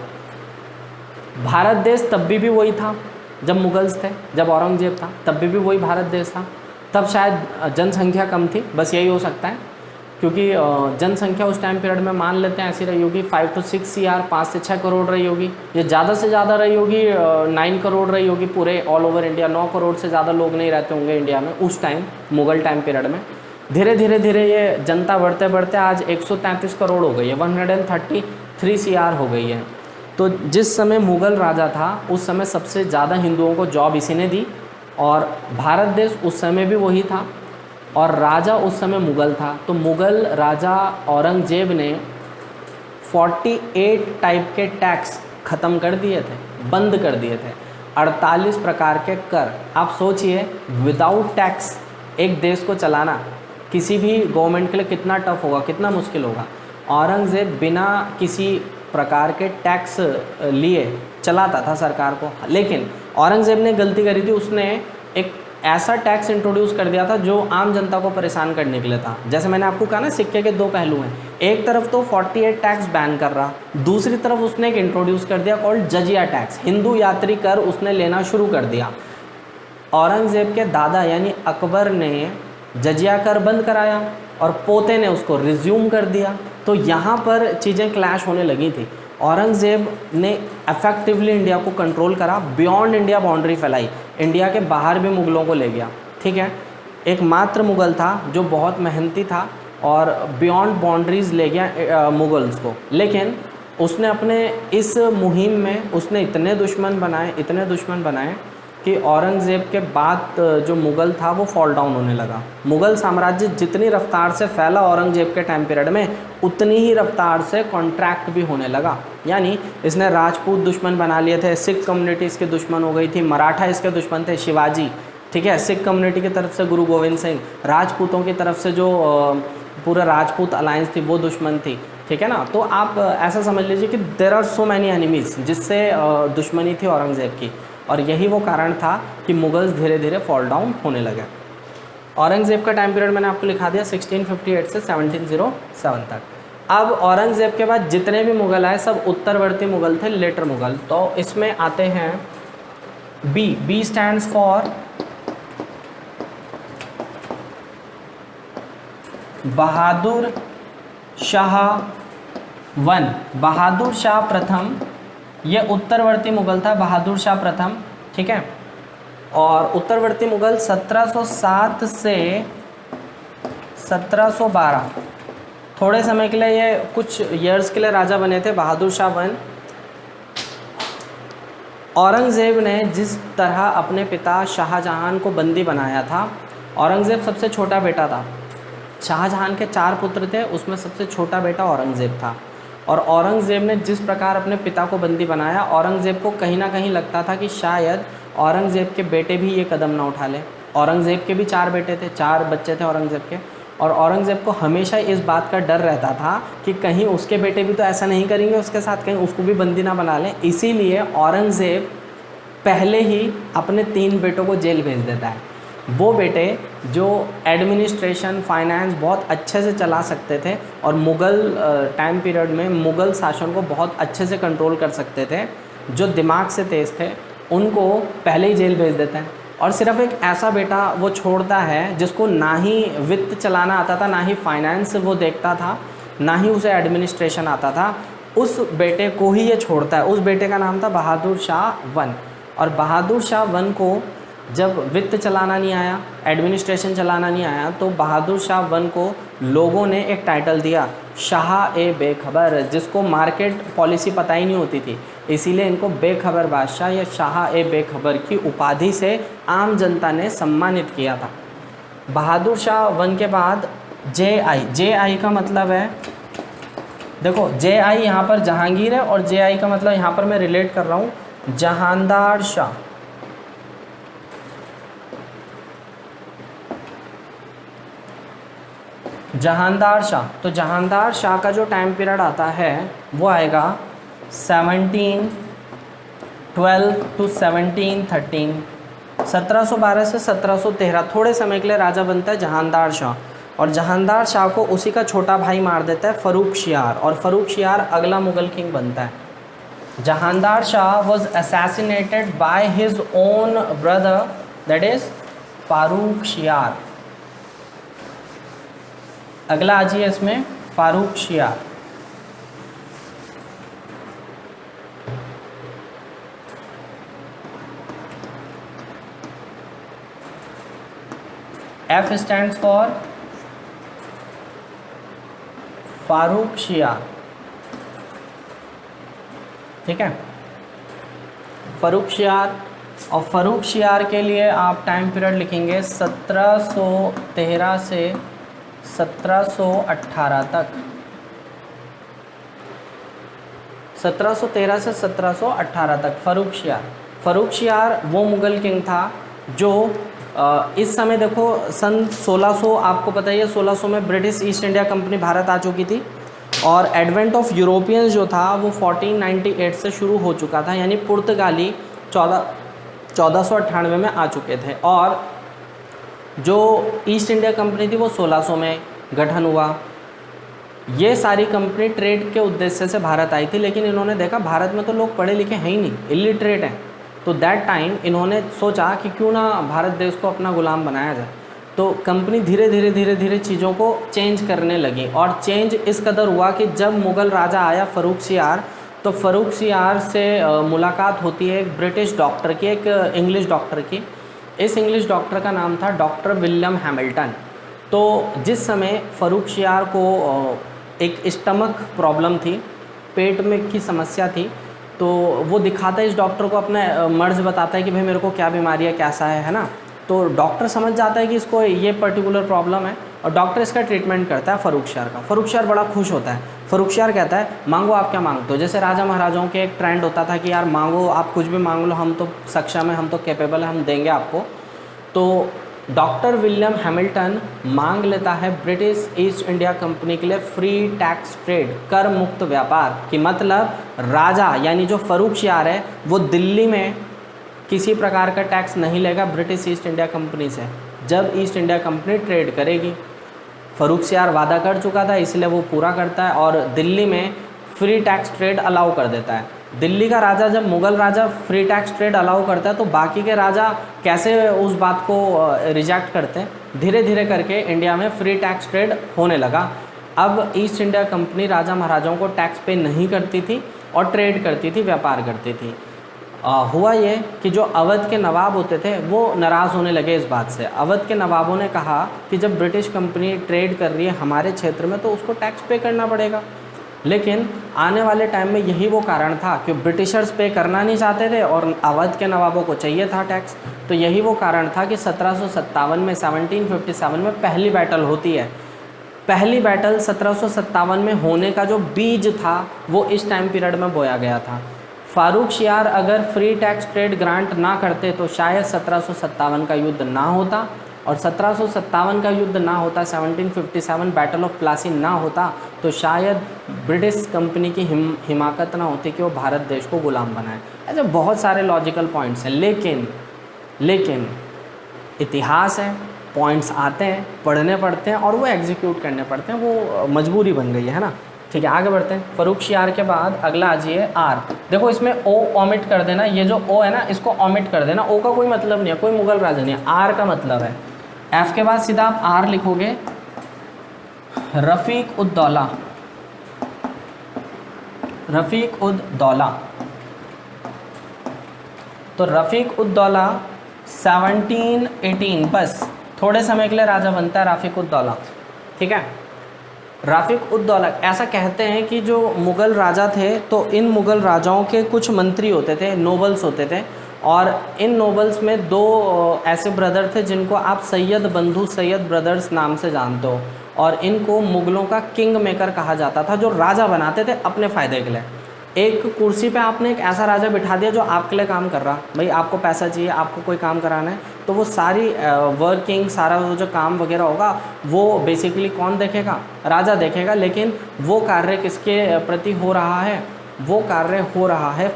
भारत देश तब भी वही था जब मुगल्स थे, जब औरंगज़ेब था तब भी वही भारत देश था। तब शायद जनसंख्या कम थी, बस यही हो सकता है, क्योंकि जनसंख्या उस टाइम पीरियड में मान लेते हैं ऐसी रही होगी 5 to 6 CR, 5 से 6 करोड़ रही होगी। ये ज़्यादा से ज़्यादा रही होगी 9 करोड़ रही होगी पूरे ऑल ओवर इंडिया। 9 करोड़ से ज़्यादा लोग नहीं रहते होंगे इंडिया में उस टाइम, मुग़ल टाइम पीरियड में। धीरे धीरे ये जनता बढ़ते बढ़ते आज 133 करोड़ हो गई है, 133 CR हो गई है। तो जिस समय मुग़ल राजा था उस समय सबसे ज़्यादा हिंदुओं को जॉब इसी ने दी, और भारत देश उस समय भी वही था, और राजा उस समय मुग़ल था। तो मुग़ल राजा औरंगज़ेब ने 48 टाइप के टैक्स ख़त्म कर दिए थे, बंद कर दिए थे। 48 प्रकार के कर। आप सोचिए, विदाउट टैक्स एक देश को चलाना किसी भी गवर्नमेंट के लिए कितना टफ होगा, कितना मुश्किल होगा। औरंगज़ेब बिना किसी प्रकार के टैक्स लिए चलाता था सरकार को। लेकिन औरंगज़ेब ने गलती करी थी, उसने एक ऐसा टैक्स इंट्रोड्यूस कर दिया था जो आम जनता को परेशान करने के लिए था। जैसे मैंने आपको कहा ना, सिक्के के 2 पहलू हैं। एक तरफ तो 48 टैक्स बैन कर रहा, दूसरी तरफ उसने एक इंट्रोड्यूस कर दिया कॉल्ड जजिया टैक्स, हिंदू यात्री कर उसने लेना शुरू कर दिया। औरंगज़ेब के दादा यानी अकबर ने जजिया कर बंद कराया और पोते ने उसको रिज्यूम कर दिया। तो यहाँ पर चीज़ें क्लैश होने लगी थी। औरंगज़ेब ने इफेक्टिवली इंडिया को कंट्रोल करा, बियॉन्ड इंडिया बाउंड्री फैलाई, इंडिया के बाहर भी मुग़लों को ले गया। ठीक है, एकमात्र मुग़ल था जो बहुत मेहनती था और बियॉन्ड बाउंड्रीज़ ले गया मुग़ल्स को। लेकिन उसने अपने इस मुहिम में उसने इतने दुश्मन बनाए कि औरंगज़ेब के बाद जो मुग़ल था वो फॉल डाउन होने लगा। मुग़ल साम्राज्य जितनी रफ्तार से फैला औरंगज़ेब के टाइम पीरियड में, उतनी ही रफ्तार से कॉन्ट्रैक्ट भी होने लगा। यानी इसने राजपूत दुश्मन बना लिए थे, सिख कम्युनिटी इसके दुश्मन हो गई थी, मराठा इसके दुश्मन थे, शिवाजी, ठीक है, सिख कम्युनिटी की तरफ से गुरु गोविंद सिंह, राजपूतों की तरफ से जो पूरा राजपूत अलायंस थी वो दुश्मन थी। ठीक है ना। तो आप ऐसा समझ लीजिए कि there are so many enemies जिससे दुश्मनी थी औरंगज़ेब की, और यही वो कारण था कि मुगल्स धीरे धीरे फॉल डाउन होने लगे। औरंगज़ेब का टाइम पीरियड मैंने आपको लिखा दिया 1658 से 1707 तक। अब औरंगज़ेब के बाद जितने भी मुग़ल आए सब उत्तरवर्ती मुग़ल थे, लेटर मुग़ल। तो इसमें आते हैं B. B stands for Bahadur Shah one. Bahadur Shah प्रथम, ये उत्तरवर्ती मुग़ल था, बहादुर शाह प्रथम, ठीक है। और उत्तरवर्ती मुग़ल 1707 से 1712, थोड़े समय के लिए, ये कुछ ईयर्स के लिए राजा बने थे बहादुर शाह वन। औरंगज़ेब ने जिस तरह अपने पिता शाहजहां को बंदी बनाया था, औरंगज़ेब सबसे छोटा बेटा था। शाहजहां के 4 पुत्र थे, उसमें सबसे छोटा बेटा औरंगज़ेब था। और औरंगज़ेब ने जिस प्रकार अपने पिता को बंदी बनाया, औरंगज़ेब को कहीं ना कहीं लगता था कि शायद औरंगज़ेब के बेटे भी ये कदम ना उठा लें। औरंगज़ेब के भी 4 बेटे थे, 4 बच्चे थे औरंगज़ेब के, और औरंगज़ेब को हमेशा इस बात का डर रहता था कि कहीं उसके बेटे भी तो ऐसा नहीं करेंगे उसके साथ, कहीं उसको भी बंदी ना बना लें। इसीलिए औरंगज़ेब पहले ही अपने 3 बेटों को जेल भेज देता है। वो बेटे जो एडमिनिस्ट्रेशन, फाइनेंस बहुत अच्छे से चला सकते थे और मुग़ल टाइम पीरियड में मुग़ल शासन को बहुत अच्छे से कंट्रोल कर सकते थे, जो दिमाग से तेज़ थे, उनको पहले ही जेल भेज देते हैं। और सिर्फ एक ऐसा बेटा वो छोड़ता है जिसको ना ही वित्त चलाना आता था, ना ही फाइनेंस वो देखता था, ना ही उसे एडमिनिस्ट्रेशन आता था। उस बेटे को ही ये छोड़ता है। उस बेटे का नाम था बहादुर शाह वन। और बहादुर शाह वन को जब वित्त चलाना नहीं आया, एडमिनिस्ट्रेशन चलाना नहीं आया, तो बहादुर शाह वन को लोगों ने एक टाइटल दिया, शाह ए बेखबर, जिसको मार्केट पॉलिसी पता ही नहीं होती थी, इसीलिए इनको बेखबर बादशाह या शाह ए बेखबर की उपाधि से आम जनता ने सम्मानित किया था। बहादुर शाह वन के बाद जे आई का मतलब है, देखो जे आई यहाँ पर जहांगीर है, और जे आई का मतलब यहाँ पर मैं रिलेट कर रहा हूँ जहानदार शाह। जहानदार शाह, तो जहानदार शाह का जो टाइम पीरियड आता है वो आएगा 1712 टू 1713, 1712 से 1713, थोड़े समय के लिए राजा बनता है जहानदार शाह। और जहानदार शाह को उसी का छोटा भाई मार देता है फर्रुखशियार, और फर्रुखशियार अगला मुग़ल किंग बनता है। Jahandar Shah was assassinated by his own brother, that is Farrukhsiyar. अगला आ जाइए इसमें Farrukhsiyar. F stands for Farrukhsiyar, ठीक है। फारूखशियार, और फारूखशियार के लिए आप टाइम पीरियड लिखेंगे 1713 से 1718 तक, 1713 से 1718 तक फर्रुखशियार वो मुग़ल किंग था जो इस समय देखो सन 1600, आपको पता ही है 1600 में British East India Company Bharat आ चुकी थी, और एडवेंट ऑफ यूरोपियंस जो था वो 1498 से शुरू हो चुका था, यानी पुर्तगाली 1498 में आ चुके थे। और जो ईस्ट इंडिया कंपनी थी वो 1600 में गठन हुआ। ये सारी कंपनी ट्रेड के उद्देश्य से भारत आई थी, लेकिन इन्होंने देखा भारत में तो लोग पढ़े लिखे हैं ही नहीं, इलिटरेट हैं। तो दैट टाइम इन्होंने सोचा कि क्यों ना भारत देश को अपना गुलाम बनाया जाए। तो कंपनी धीरे धीरे चीज़ों को चेंज करने लगी, और चेंज इस कदर हुआ कि जब मुग़ल राजा आया फर्रुखशियार, तो फर्रुखशियार से मुलाकात होती है एक ब्रिटिश डॉक्टर की, एक इंग्लिश डॉक्टर की। इस इंग्लिश डॉक्टर का नाम था डॉक्टर विलियम हैमिल्टन। तो जिस समय फर्रुखशियार को एक स्टमक प्रॉब्लम थी, पेट में की समस्या थी, तो वो दिखाता है इस डॉक्टर को, अपना मर्ज़ बताता है कि भाई मेरे को क्या बीमारी है, कैसा है ना। तो डॉक्टर समझ जाता है कि इसको ये पर्टिकुलर प्रॉब्लम है, और डॉक्टर इसका ट्रीटमेंट करता है फर्रुखशियार का। फर्रुखशियार बड़ा खुश होता है। फर्रुखशियार कहता है मांगो, आप क्या मांगते हो। जैसे राजा महाराजाओं के एक ट्रेंड होता था कि यार मांगो, आप कुछ भी मांग लो, हम तो सक्षम है, हम तो कैपेबल है, हम देंगे आपको। तो डॉक्टर विलियम हैमिल्टन मांग लेता है ब्रिटिश ईस्ट इंडिया कंपनी के लिए फ्री टैक्स ट्रेड, कर मुक्त व्यापार, कि मतलब राजा यानी जो फर्रुखशियार है वो दिल्ली में किसी प्रकार का टैक्स नहीं लेगा ब्रिटिश ईस्ट इंडिया कंपनी से जब ईस्ट इंडिया कंपनी ट्रेड करेगी। फर्रुखशियार वादा कर चुका था इसलिए वो पूरा करता है और दिल्ली में फ्री टैक्स ट्रेड अलाउ कर देता है। दिल्ली का राजा, जब मुग़ल राजा फ्री टैक्स ट्रेड अलाउ करता है तो बाकी के राजा कैसे उस बात को रिजेक्ट करते हैं। धीरे धीरे करके इंडिया में फ्री टैक्स ट्रेड होने लगा। अब ईस्ट इंडिया कंपनी राजा महाराजाओं को टैक्स पे नहीं करती थी और ट्रेड करती थी, व्यापार करती थी। हुआ ये कि जो अवध के नवाब होते थे वो नाराज़ होने लगे इस बात से। अवध के नवाबों ने कहा कि जब ब्रिटिश कंपनी ट्रेड कर रही है हमारे क्षेत्र में तो उसको टैक्स पे करना पड़ेगा। लेकिन आने वाले टाइम में यही वो कारण था कि ब्रिटिशर्स पे करना नहीं चाहते थे और अवध के नवाबों को चाहिए था टैक्स। तो यही वो कारण था कि 1757 में 1757 में पहली बैटल होती है। पहली बैटल 1757 में होने का जो बीज था वो इस टाइम पीरियड में बोया गया था। फारूकशियार अगर फ्री टैक्स ट्रेड ग्रांट ना करते तो शायद 1757 का युद्ध ना होता और 1757 का युद्ध ना होता, 1757 बैटल ऑफ प्लासी ना होता तो शायद ब्रिटिश कंपनी की हिमाकत ना होती कि वो भारत देश को गुलाम बनाए। ऐसे बहुत सारे लॉजिकल पॉइंट्स हैं, लेकिन इतिहास है, पॉइंट्स आते हैं, पढ़ने पड़ते हैं और वो एग्जीक्यूट करने पड़ते हैं, वो मजबूरी बन गई है ना। ठीक है, आगे बढ़ते हैं। फर्रुखशियार के बाद अगला आ जाइए आर। देखो इसमें ओ ओमिट कर देना, ये जो ओ है ना इसको ओमिट कर देना। ओ का कोई मतलब नहीं है, कोई मुगल राजा नहीं है, आर का मतलब है। एफ के बाद सीधा आप आर लिखोगे, रफ़ीक उद दौला। रफ़ीक उद दौला, तो रफ़ीक उद दौला 1718, बस थोड़े समय के लिए राजा बनता है रफ़ीक उद दौला। ठीक है, रफ़ीक उद दौला, ऐसा कहते हैं कि जो मुग़ल राजा थे तो इन मुग़ल राजाओं के कुछ मंत्री होते थे, नोबल्स होते थे, और इन नोबल्स में दो ऐसे ब्रदर थे जिनको आप सैयद बंधु सैयद ब्रदर्स नाम से जानते हो, और इनको मुग़लों का किंग मेकर कहा जाता था, जो राजा बनाते थे अपने फ़ायदे के लिए। एक कुर्सी पे आपने एक ऐसा राजा बिठा दिया जो आपके लिए काम कर रहा, भाई आपको पैसा चाहिए, आपको कोई काम कराना है, तो वो सारी वर्किंग, सारा वो जो काम वगैरह होगा वो बेसिकली कौन देखेगा? राजा देखेगा। लेकिन वो कार्य किसके प्रति हो रहा है? वो कार्य हो रहा है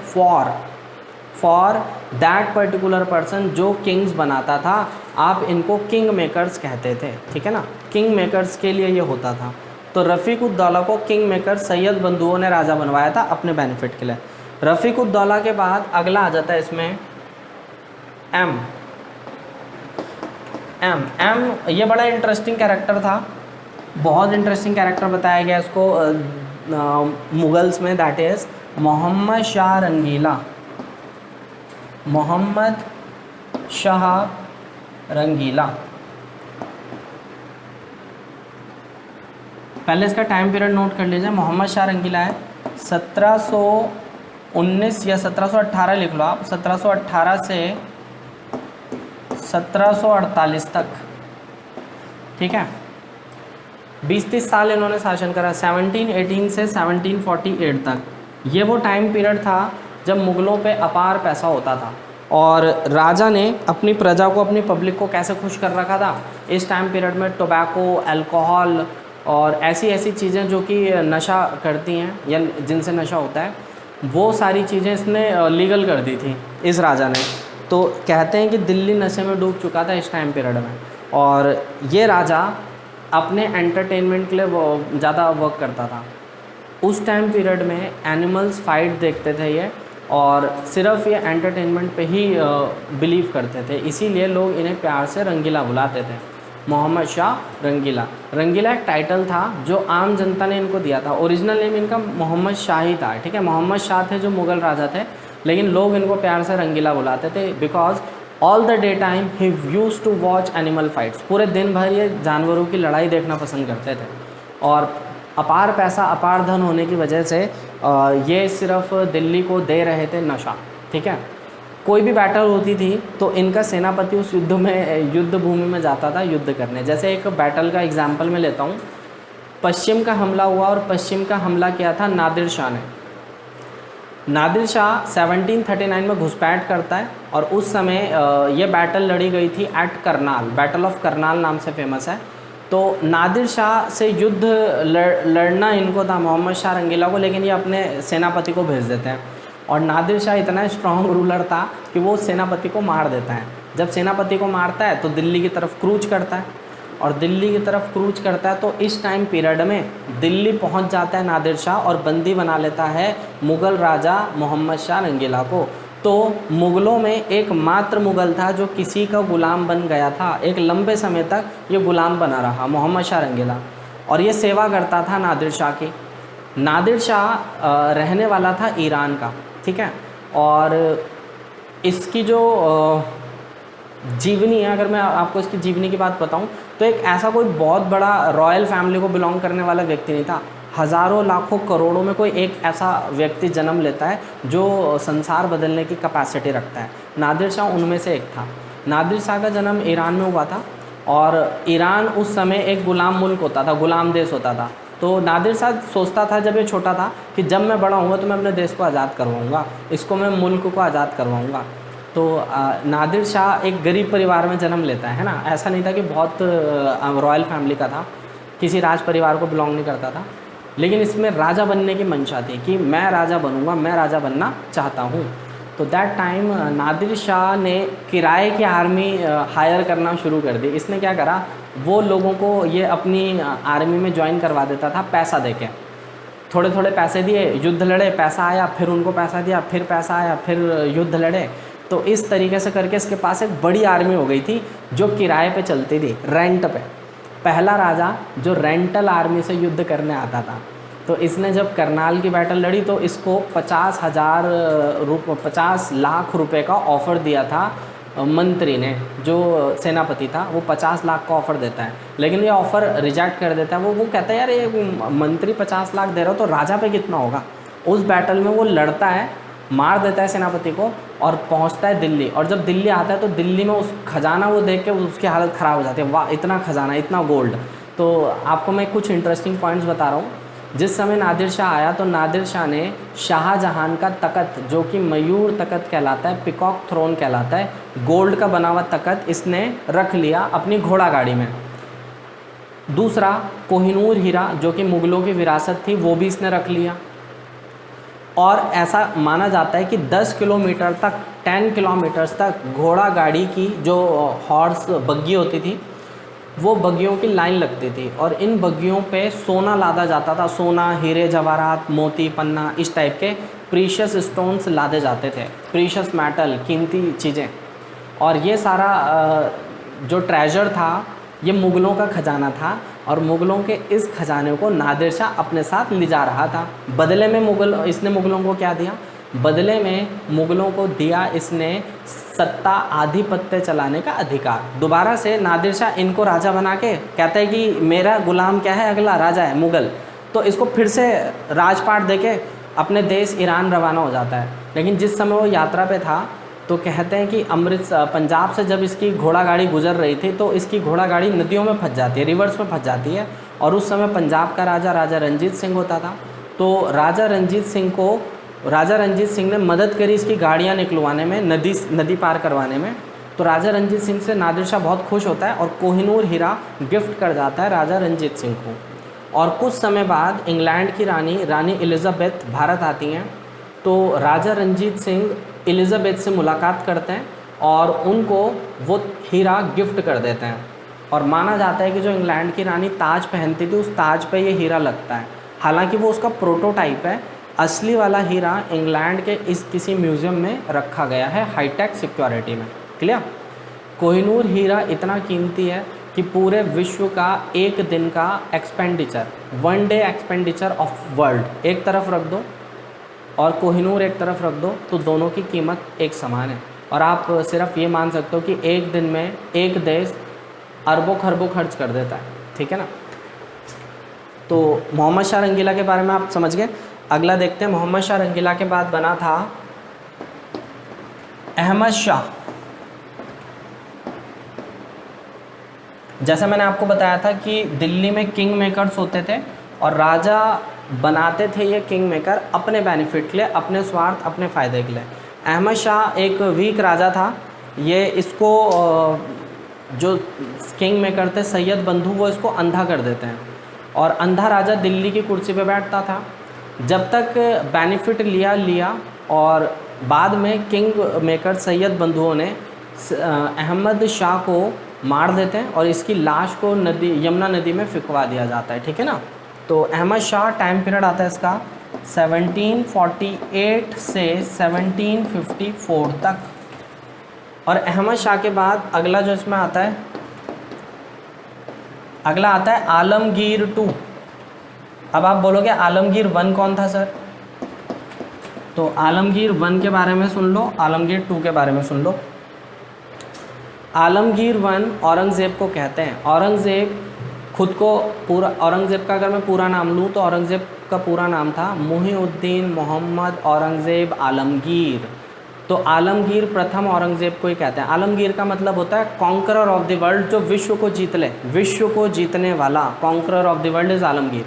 फॉर दैट पर्टिकुलर पर्सन जो किंग्स बनाता था। आप इनको किंग मेकर्स कहते थे, ठीक है ना, किंग मेकर्स के लिए ये होता था। तो रफ़ीक उद दौला को किंग मेकर सैयद बंधुओं ने राजा बनवाया था अपने बेनिफिट के लिए। रफ़ीक उद दौला के बाद अगला आ जाता है इसमें एम। ये बड़ा इंटरेस्टिंग कैरेक्टर था, बहुत इंटरेस्टिंग कैरेक्टर बताया गया इसको मुगल्स में, दैट इज़ मोहम्मद शाह रंगीला। मोहम्मद शाह रंगीला, पहले इसका टाइम पीरियड नोट कर लीजिए। मोहम्मद शाह रंगीला है 1719 या 1718 लिख लो आप, 1718 से 1748 तक, ठीक है, 20-30 साल इन्होंने शासन करा, 1718 से 1748 तक। ये वो टाइम पीरियड था जब मुग़लों पे अपार पैसा होता था और राजा ने अपनी प्रजा को, अपनी पब्लिक को कैसे खुश कर रखा था। इस टाइम पीरियड में टोबैको, अल्कोहल और ऐसी चीज़ें जो कि नशा करती हैं या जिनसे नशा होता है, वो सारी चीज़ें इसने लीगल कर दी थी इस राजा ने। तो कहते हैं कि दिल्ली नशे में डूब चुका था इस टाइम पीरियड में, और ये राजा अपने एंटरटेनमेंट के लिए ज़्यादा वर्क करता था। उस टाइम पीरियड में एनिमल्स फाइट देखते थे ये, और सिर्फ ये एंटरटेनमेंट पे ही बिलीव करते थे, इसीलिए लोग इन्हें प्यार से रंगीला बुलाते थे। मोहम्मद शाह रंगीला, रंगीला एक टाइटल था जो आम जनता ने इनको दिया था। ओरिजिनल नेम इनका मोहम्मद शाह ही था, ठीक है, मोहम्मद शाह थे जो मुग़ल राजा थे, लेकिन लोग इनको प्यार से रंगीला बुलाते थे because all the day time ही used to watch animal fights. पूरे दिन भर ये जानवरों की लड़ाई देखना पसंद करते थे, और अपार पैसा, अपार धन होने की वजह से ये सिर्फ दिल्ली को दे रहे थे नशा, ठीक है। कोई भी बैटल होती थी तो इनका सेनापति उस युद्ध भूमि में जाता था युद्ध करने। जैसे एक बैटल का एग्जांपल मैं लेता हूँ, पश्चिम का हमला हुआ और पश्चिम का हमला किया था नादिर शाह ने। नादिर शाह 1739 में घुसपैठ करता है और उस समय ये बैटल लड़ी गई थी at Karnal, battle of Karnal नाम से फेमस है। तो नादिर शाह से युद्ध लड़ना इनको था, मोहम्मद शाह रंगीला को, लेकिन ये अपने सेनापति को भेज देते हैं। और नादिर शाह इतना स्ट्रॉन्ग रूलर था कि वो सेनापति को मार देता है। जब सेनापति को मारता है तो दिल्ली की तरफ क्रूज करता है, और दिल्ली की तरफ क्रूज करता है तो इस टाइम पीरियड में दिल्ली पहुंच जाता है नादिर शाह और बंदी बना लेता है मुग़ल राजा मोहम्मद शाह रंगीला को। तो मुग़लों में एक मात्र मुग़ल था जो किसी का ग़ुलाम बन गया था, एक लंबे समय तक ये ग़ुलाम बना रहा मोहम्मद शाह रंगीला, और ये सेवा करता था नादिर शाह की। नादिर शाह रहने वाला था ईरान का, ठीक है। और इसकी जो जीवनी है, अगर मैं आपको इसकी जीवनी की बात बताऊं तो एक ऐसा कोई बहुत बड़ा रॉयल फैमिली को बिलोंग करने वाला व्यक्ति नहीं था। हज़ारों लाखों करोड़ों में कोई एक ऐसा व्यक्ति जन्म लेता है जो संसार बदलने की कैपेसिटी रखता है। नादिर शाह उनमें से एक था। नादिर शाह का जन्म ईरान में हुआ था, और ईरान उस समय एक ग़ुलाम मुल्क होता था, ग़ुलाम देश होता था। तो नादिर शाह सोचता था जब ये छोटा था कि जब मैं बड़ा होऊंगा तो मैं अपने देश को आज़ाद करवाऊँगा, इसको मैं मुल्क को आज़ाद करवाऊँगा। तो नादिर शाह एक गरीब परिवार में जन्म लेता है ना, ऐसा नहीं था कि बहुत रॉयल फैमिली का था, किसी राज परिवार को बिलोंग नहीं करता था, लेकिन इसमें राजा बनने की मंशा थी कि मैं राजा बनूंगा, मैं राजा बनना चाहता हूँ। तो दैट टाइम नादिर शाह ने किराए की आर्मी हायर करना शुरू कर दी। इसने क्या करा, वो लोगों को ये अपनी आर्मी में ज्वाइन करवा देता था पैसा देके। थोड़े थोड़े पैसे दिए, युद्ध लड़े, पैसा आया, फिर उनको पैसा दिया, फिर पैसा आया, फिर युद्ध लड़े। तो इस तरीके से करके इसके पास एक बड़ी आर्मी हो गई थी जो किराए पे चलती थी, रेंट पे। पहला राजा जो रेंटल आर्मी से युद्ध करने आता था। तो इसने जब करनाल की बैटल लड़ी तो इसको 50 लाख रुपए का ऑफ़र दिया था मंत्री ने, जो सेनापति था वो 50 लाख का ऑफ़र देता है, लेकिन ये ऑफ़र रिजेक्ट कर देता है। वो कहता है यार ये मंत्री 50 लाख दे रहा हो तो राजा पे कितना होगा। उस बैटल में वो लड़ता है, मार देता है सेनापति को और पहुंचता है दिल्ली। और जब दिल्ली आता है तो दिल्ली में उस खजाना वो देख के उसकी हालत ख़राब हो जाती है, वाह इतना खजाना, इतना गोल्ड। तो आपको मैं कुछ इंटरेस्टिंग पॉइंट्स बता रहा हूँ। जिस समय नादिर शाह आया तो नादिर शाह ने शाहजहां का तख्त, जो कि मयूर तख्त कहलाता है, पिकॉक थ्रोन कहलाता है, गोल्ड का बना हुआ तख्त इसने रख लिया अपनी घोड़ा गाड़ी में। दूसरा, कोहिनूर हीरा जो कि मुग़लों की विरासत थी वो भी इसने रख लिया। और ऐसा माना जाता है कि 10 किलोमीटर तक, 10 किलोमीटर्स तक घोड़ा गाड़ी की जो हॉर्स बग्गी होती थी वो बग्गियों की लाइन लगती थी, और इन बग्गियों पे सोना लादा जाता था। सोना, हीरे जवाहरात, मोती, पन्ना, इस टाइप के प्रीशियस स्टोन्स लादे जाते थे, प्रीशियस मेटल, कीमती चीज़ें। और ये सारा जो ट्रेजर था ये मुग़लों का ख़जाना था, और मुग़लों के इस खजाने को नादिर शाह अपने साथ ले जा रहा था। बदले में इसने मुग़लों को क्या दिया, बदले में मुग़लों को दिया इसने सत्ता, आधिपत्य चलाने का अधिकार। दोबारा से नादिर शाह इनको राजा बना के कहता है कि मेरा ग़ुलाम क्या है, अगला राजा है मुग़ल, तो इसको फिर से राजपाट देके अपने देश ईरान रवाना हो जाता है। लेकिन जिस समय वो यात्रा पे था तो कहते हैं कि पंजाब से जब इसकी घोड़ा गाड़ी गुजर रही थी तो इसकी घोड़ा गाड़ी नदियों में फंस जाती है, रिवर्स में फंस जाती है। और उस समय पंजाब का राजा रंजीत सिंह होता था। तो राजा रंजीत सिंह ने मदद करी इसकी गाड़ियाँ निकलवाने में, नदी पार करवाने में। तो राजा रंजीत सिंह से नादिर शाह बहुत खुश होता है और कोहिनूर हीरा गिफ्ट कर जाता है राजा रंजीत सिंह को। और कुछ समय बाद इंग्लैंड की रानी एलिज़ाबेथ भारत आती हैं। तो राजा रंजीत सिंह एलिज़ाबेथ से मुलाकात करते हैं और उनको वो हीरा गिफ्ट कर देते हैं। और माना जाता है कि जो इंग्लैंड की रानी ताज पहनती थी उस ताज पे ये हीरा लगता है। हालांकि वो उसका प्रोटोटाइप है, असली वाला हीरा इंग्लैंड के इस किसी म्यूज़ियम में रखा गया है हाईटेक सिक्योरिटी में। क्लियर। कोहिनूर हीरा इतना कीमती है कि पूरे विश्व का एक दिन का expenditure, 1 day expenditure of world एक तरफ रख दो और कोहिनूर एक तरफ रख दो तो दोनों की कीमत एक समान है। और आप सिर्फ ये मान सकते हो कि एक दिन में एक देश अरबों खरबों खर्च कर देता है, ठीक है ना। तो मोहम्मद शाह रंगीला के बारे में आप समझ गए। अगला देखते हैं। मोहम्मद शाह रंगीला के बाद बना था अहमद शाह। जैसा मैंने आपको बताया था कि दिल्ली में किंग मेकर्स होते थे और राजा बनाते थे ये किंग मेकर अपने बेनिफिट के लिए, अपने स्वार्थ, अपने फ़ायदे के लिए। अहमद शाह एक वीक राजा था, ये इसको जो किंग मेकर थे सैयद बंधु वो इसको अंधा कर देते हैं, और अंधा राजा दिल्ली की कुर्सी पे बैठता था। जब तक बेनिफिट लिया और बाद में किंग मेकर सैयद बंधुओं ने अहमद शाह को मार देते हैं और इसकी लाश को यमुना नदी में फिकवा दिया जाता है, ठीक है ना। तो अहमद शाह टाइम पीरियड आता है इसका 1748 से 1754 तक। और अहमद शाह के बाद अगला जो इसमें आता है, अगला आता है आलमगीर 2। अब आप बोलोगे आलमगीर 1 कौन था सर? तो आलमगीर 1 के बारे में सुन लो, आलमगीर 2 के बारे में सुन लो। आलमगीर 1 औरंगज़ेब को कहते हैं। औरंगज़ेब खुद को पूरा, औरंगज़ेब का अगर मैं पूरा नाम लूँ तो औरंगज़ेब का पूरा नाम था मुहीउद्दीन मोहम्मद औरंगज़ेब आलमगीर। तो आलमगीर प्रथम औरंगज़ेब को ही कहते हैं। आलमगीर का मतलब होता है कॉन्करर ऑफ द वर्ल्ड, जो विश्व को जीत ले, विश्व को जीतने वाला, conqueror of the world is Alamgir.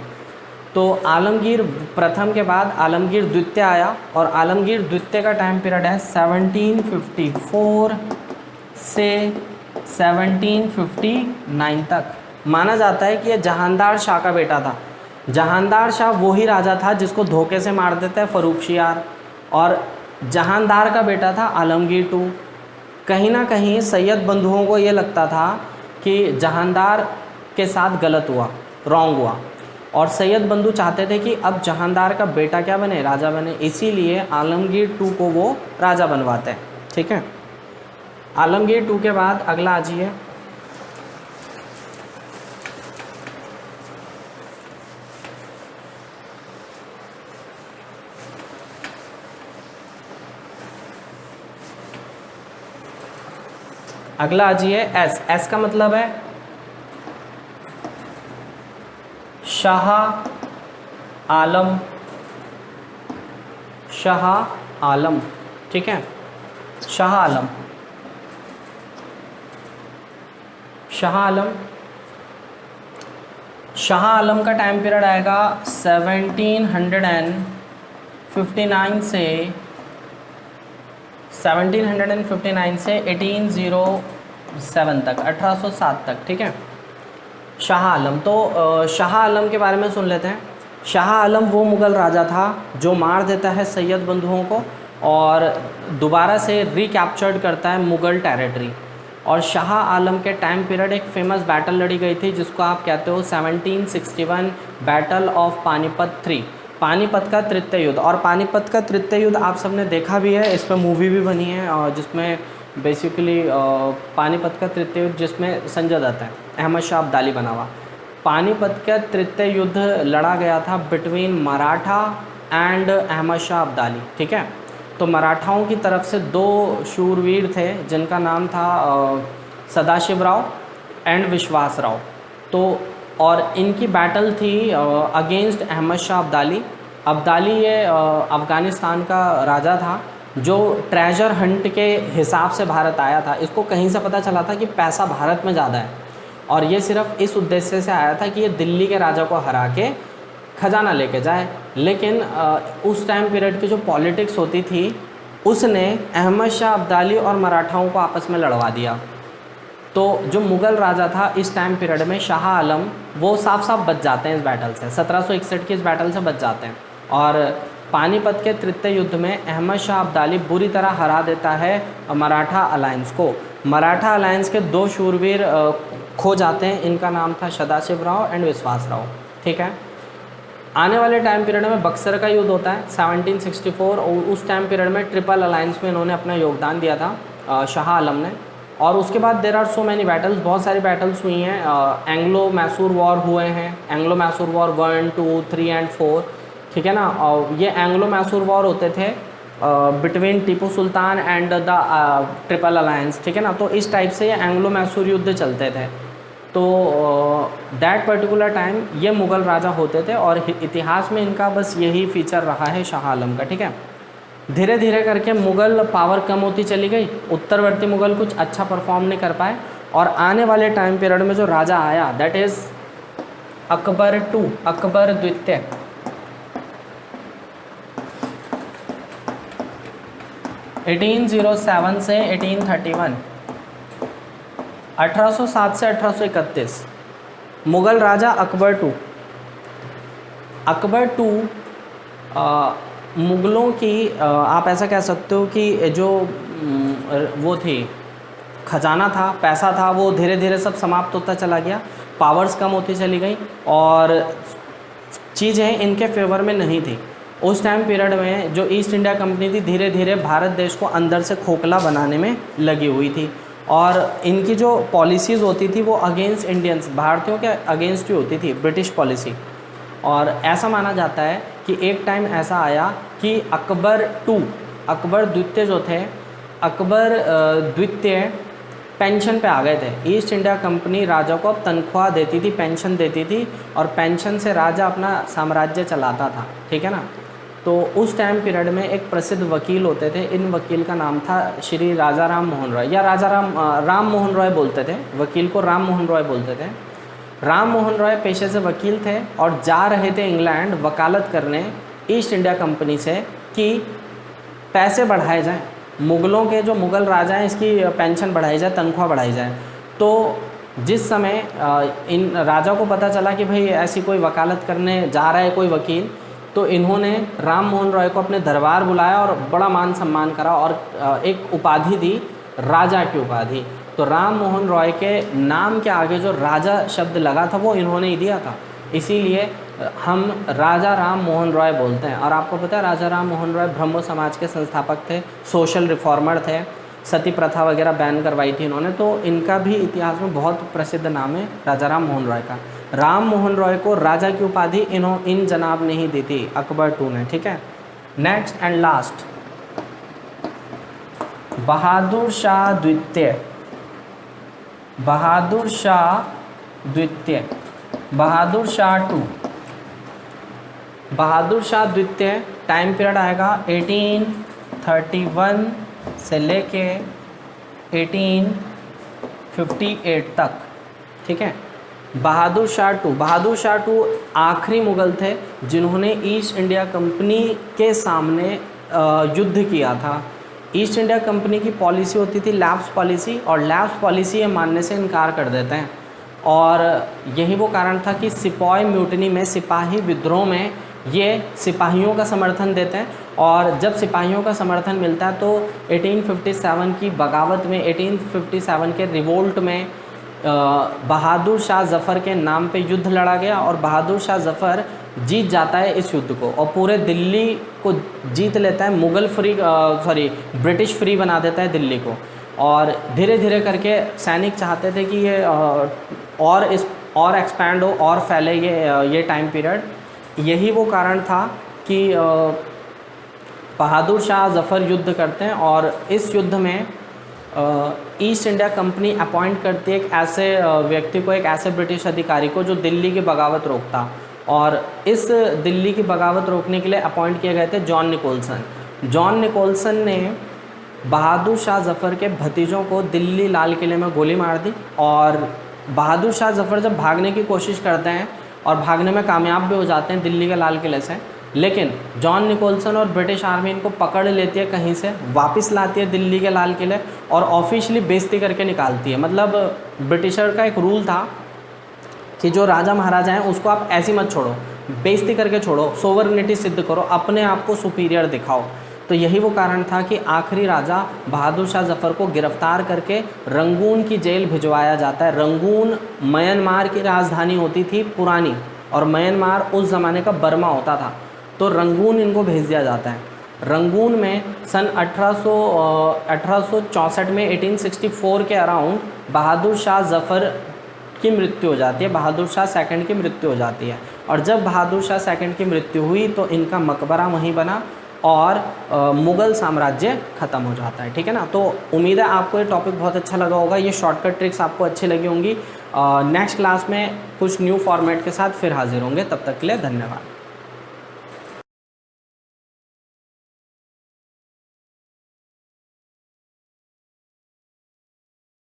तो आलमगीर प्रथम के बाद आलमगीर द्वितीय आया, और आलमगीर द्वितीय का टाइम पीरियड है 1754 से 1759 तक। माना जाता है कि यह जहानदार शाह का बेटा था। जहानदार शाह वही राजा था जिसको धोखे से मार देते हैं फर्रुखशियार, और जहानदार का बेटा था आलमगीर 2। कहीं ना कहीं सैयद बंधुओं को ये लगता था कि जहानदार के साथ गलत हुआ, रॉन्ग हुआ, और सैयद बंधु चाहते थे कि अब जहानदार का बेटा क्या बने, राजा बने। इसीलिए आलमगीर 2 को वो राजा बनवाते हैं, ठीक है। आलमगीर 2 के बाद अगला आ जाइए, अगला आ जाइए एस। एस का मतलब है शाह आलम, शाह आलम, ठीक है। शाह आलम, शाह आलम, शाह आलम का टाइम पीरियड आएगा 1759 से 1807 तक, 1807 तक, ठीक है। शाह आलम, तो शाह आलम के बारे में सुन लेते हैं। शाह आलम वो मुग़ल राजा था जो मार देता है सैयद बंधुओं को और दोबारा से रिकैप्चर्ड करता है मुग़ल टेरिटरी। और शाह आलम के टाइम पीरियड एक फेमस बैटल लड़ी गई थी जिसको आप कहते हो 1761 बैटल ऑफ पानीपत 3, पानीपत का तृतीय युद्ध। और पानीपत का तृतीय युद्ध आप सबने देखा भी है, इस पर मूवी भी बनी है, और जिसमें बेसिकली पानीपत का तृतीय युद्ध जिसमें संजय दत्त है, अहमद शाह अब्दाली बना हुआ। पानीपत का तृतीय युद्ध लड़ा गया था बिटवीन मराठा एंड अहमद शाह अब्दाली, ठीक है। तो मराठाओं की तरफ से 2 शूरवीर थे जिनका नाम था सदाशिवराव एंड विश्वासराव। तो और इनकी बैटल थी अगेंस्ट अहमद शाह अब्दाली। अब्दाली ये अफ़गानिस्तान का राजा था जो ट्रेजर हंट के हिसाब से भारत आया था। इसको कहीं से पता चला था कि पैसा भारत में ज़्यादा है, और ये सिर्फ इस उद्देश्य से आया था कि ये दिल्ली के राजा को हरा के खजाना लेके जाए। लेकिन उस टाइम पीरियड की जो पॉलिटिक्स होती थी उसने अहमद शाह अब्दाली और मराठाओं को आपस में लड़वा दिया। तो जो मुग़ल राजा था इस टाइम पीरियड में शाह आलम, वो साफ साफ बच जाते हैं इस बैटल से, 1761 की इस बैटल से बच जाते हैं। और पानीपत के तृतीय युद्ध में अहमद शाह अब्दाली बुरी तरह हरा देता है मराठा अलायंस को। मराठा अलायंस के 2 शूरवीर खो जाते हैं, इनका नाम था सदाशिवराव एंड विश्वासराव, ठीक है। आने वाले टाइम पीरियड में बक्सर का युद्ध होता है 1764, और उस टाइम पीरियड में ट्रिपल अलायंस में इन्होंने अपना योगदान दिया था शाह आलम ने। और उसके बाद there are so many battles, बहुत सारी बैटल्स हुई हैं। एंग्लो मैसूर वॉर हुए हैं, एंग्लो मैसूर वॉर 1, 2, 3 एंड 4, ठीक है ना। और ये एंग्लो मैसूर वॉर होते थे between Tipu sultan and the triple alliance, ठीक है ना। तो इस टाइप से ये एंग्लो मैसूर युद्ध चलते थे। तो दैट पर्टिकुलर टाइम ये मुग़ल राजा होते थे, और इतिहास में इनका बस यही फीचर रहा है शाह आलम का, ठीक है। धीरे धीरे करके मुग़ल पावर कम होती चली गई, उत्तरवर्ती मुग़ल कुछ अच्छा परफॉर्म नहीं कर पाए, और आने वाले टाइम पीरियड में जो राजा आया that is Akbar two, Akbar द्वितीय, एटीन 1807 से 1831, 1807 से 1831। मुग़ल राजा अकबर टू, अकबर टू मुग़लों की आप ऐसा कह सकते हो कि जो वो थी खजाना था, पैसा था, वो धीरे धीरे सब समाप्त होता चला गया, पावर्स कम होती चली गई और चीज़ें इनके फेवर में नहीं थी। उस टाइम पीरियड में जो ईस्ट इंडिया कंपनी थी धीरे धीरे भारत देश को अंदर से खोखला बनाने में लगी हुई थी और इनकी जो पॉलिसीज़ होती थी वो अगेंस्ट इंडियंस, भारतीयों के अगेंस्ट ही होती थी, ब्रिटिश पॉलिसी। और ऐसा माना जाता है कि एक टाइम ऐसा आया कि अकबर टू, अकबर द्वितीय जो थे, अकबर द्वितीय पेंशन पे आ गए थे। ईस्ट इंडिया कंपनी राजा को अब तनख्वाह देती थी, पेंशन देती थी और पेंशन से राजा अपना साम्राज्य चलाता था, ठीक है ना। तो उस टाइम पीरियड में एक प्रसिद्ध वकील होते थे, इन वकील का नाम था श्री राजा राम मोहन रॉय, या राम मोहन रॉय बोलते थे, वकील को राम मोहन रॉय बोलते थे। राम मोहन रॉय पेशे से वकील थे और जा रहे थे इंग्लैंड वकालत करने ईस्ट इंडिया कंपनी से कि पैसे बढ़ाए जाएं, मुग़लों के जो मुग़ल राजा हैं इसकी पेंशन बढ़ाई जाए, तनख्वाह बढ़ाई जाए। तो जिस समय इन राजा को पता चला कि भाई ऐसी कोई वकालत करने जा रहा है कोई वकील, तो इन्होंने राम मोहन रॉय को अपने दरबार बुलाया और बड़ा मान सम्मान करा और एक उपाधि दी, राजा की उपाधि। तो राम मोहन रॉय के नाम के आगे जो राजा शब्द लगा था वो इन्होंने ही दिया था, इसीलिए हम राजा राम मोहन रॉय बोलते हैं। और आपको पता है राजा राम मोहन रॉय ब्रह्मो समाज के संस्थापक थे, सोशल रिफॉर्मर थे, सती प्रथा वगैरह बैन करवाई थी इन्होंने, तो इनका भी इतिहास में बहुत प्रसिद्ध नाम है राजा राम मोहन रॉय का। राम मोहन रॉय को राजा की उपाधि इन जनाब ने ही दी थी, अकबर टू ने, ठीक है। Next and last, Bahadur Shah द्वितीय, बहादुर शाह द्वितीय, बहादुर शाह टू, बहादुर शाह द्वितीय टाइम पीरियड आएगा 1831 से लेके 1858 तक, ठीक है। बहादुर शाह टू आखिरी मुग़ल थे जिन्होंने ईस्ट इंडिया कंपनी के सामने युद्ध किया था। ईस्ट इंडिया कंपनी की पॉलिसी होती थी लैप्स पॉलिसी, और लैप्स पॉलिसी ये मानने से इनकार कर देते हैं, और यही वो कारण था कि सिपाही म्यूटनी में, सिपाही विद्रोह में ये सिपाहियों का समर्थन देते हैं, और जब सिपाहियों का समर्थन मिलता है तो 1857 की बगावत में, 1857 के रिवोल्ट में बहादुर शाह ज़फ़र के नाम पे युद्ध लड़ा गया और बहादुर शाह ज़फ़र जीत जाता है इस युद्ध को और पूरे दिल्ली को जीत लेता है, ब्रिटिश फ्री बना देता है दिल्ली को। और धीरे धीरे करके सैनिक चाहते थे कि ये और एक्सपैंड हो और फैले ये टाइम पीरियड। यही वो कारण था कि बहादुर शाह ज़फ़र युद्ध करते हैं और इस युद्ध में ईस्ट इंडिया कंपनी अपॉइंट करती है एक ऐसे व्यक्ति को, एक ऐसे ब्रिटिश अधिकारी को जो दिल्ली की बगावत रोकता, और इस दिल्ली की बगावत रोकने के लिए अपॉइंट किए गए थे जॉन निकोलसन। जॉन निकोलसन ने बहादुर शाह ज़फ़र के भतीजों को दिल्ली लाल किले में गोली मार दी, और बहादुर शाह ज़फ़र जब भागने की कोशिश करते हैं और भागने में कामयाब भी हो जाते हैं दिल्ली के लाल किले से, लेकिन जॉन निकोलसन और ब्रिटिश आर्मी इनको पकड़ लेती है, कहीं से वापस लाती है दिल्ली के लाल किले और ऑफिशियली बेइज्जती करके निकालती है। मतलब ब्रिटिशर का एक रूल था कि जो राजा महाराजा हैं उसको आप ऐसी मत छोड़ो, बेइज्जती करके छोड़ो, सोवरेनिटी सिद्ध करो, अपने आप को सुपीरियर दिखाओ। तो यही वो कारण था कि आखिरी राजा बहादुर शाह ज़फ़र को गिरफ्तार करके रंगून की जेल भिजवाया जाता है। रंगून म्यांमार की राजधानी होती थी पुरानी, और म्यांमार उस ज़माने का बर्मा होता था, तो रंगून इनको भेज दिया जाता है। रंगून में सन 1864 में 1864 के अराउंड बहादुर शाह ज़फ़र की मृत्यु हो जाती है, बहादुर शाह सेकंड की मृत्यु हो जाती है। और जब बहादुर शाह सेकंड की मृत्यु हुई तो इनका मकबरा वहीं बना और मुग़ल साम्राज्य ख़त्म हो जाता है, ठीक है ना। तो उम्मीद है आपको ये टॉपिक बहुत अच्छा लगा होगा, ये शॉर्टकट ट्रिक्स आपको अच्छी लगी होंगी। नेक्स्ट क्लास में कुछ न्यू फॉर्मेट के साथ फिर हाजिर होंगे, तब तक के लिए धन्यवाद।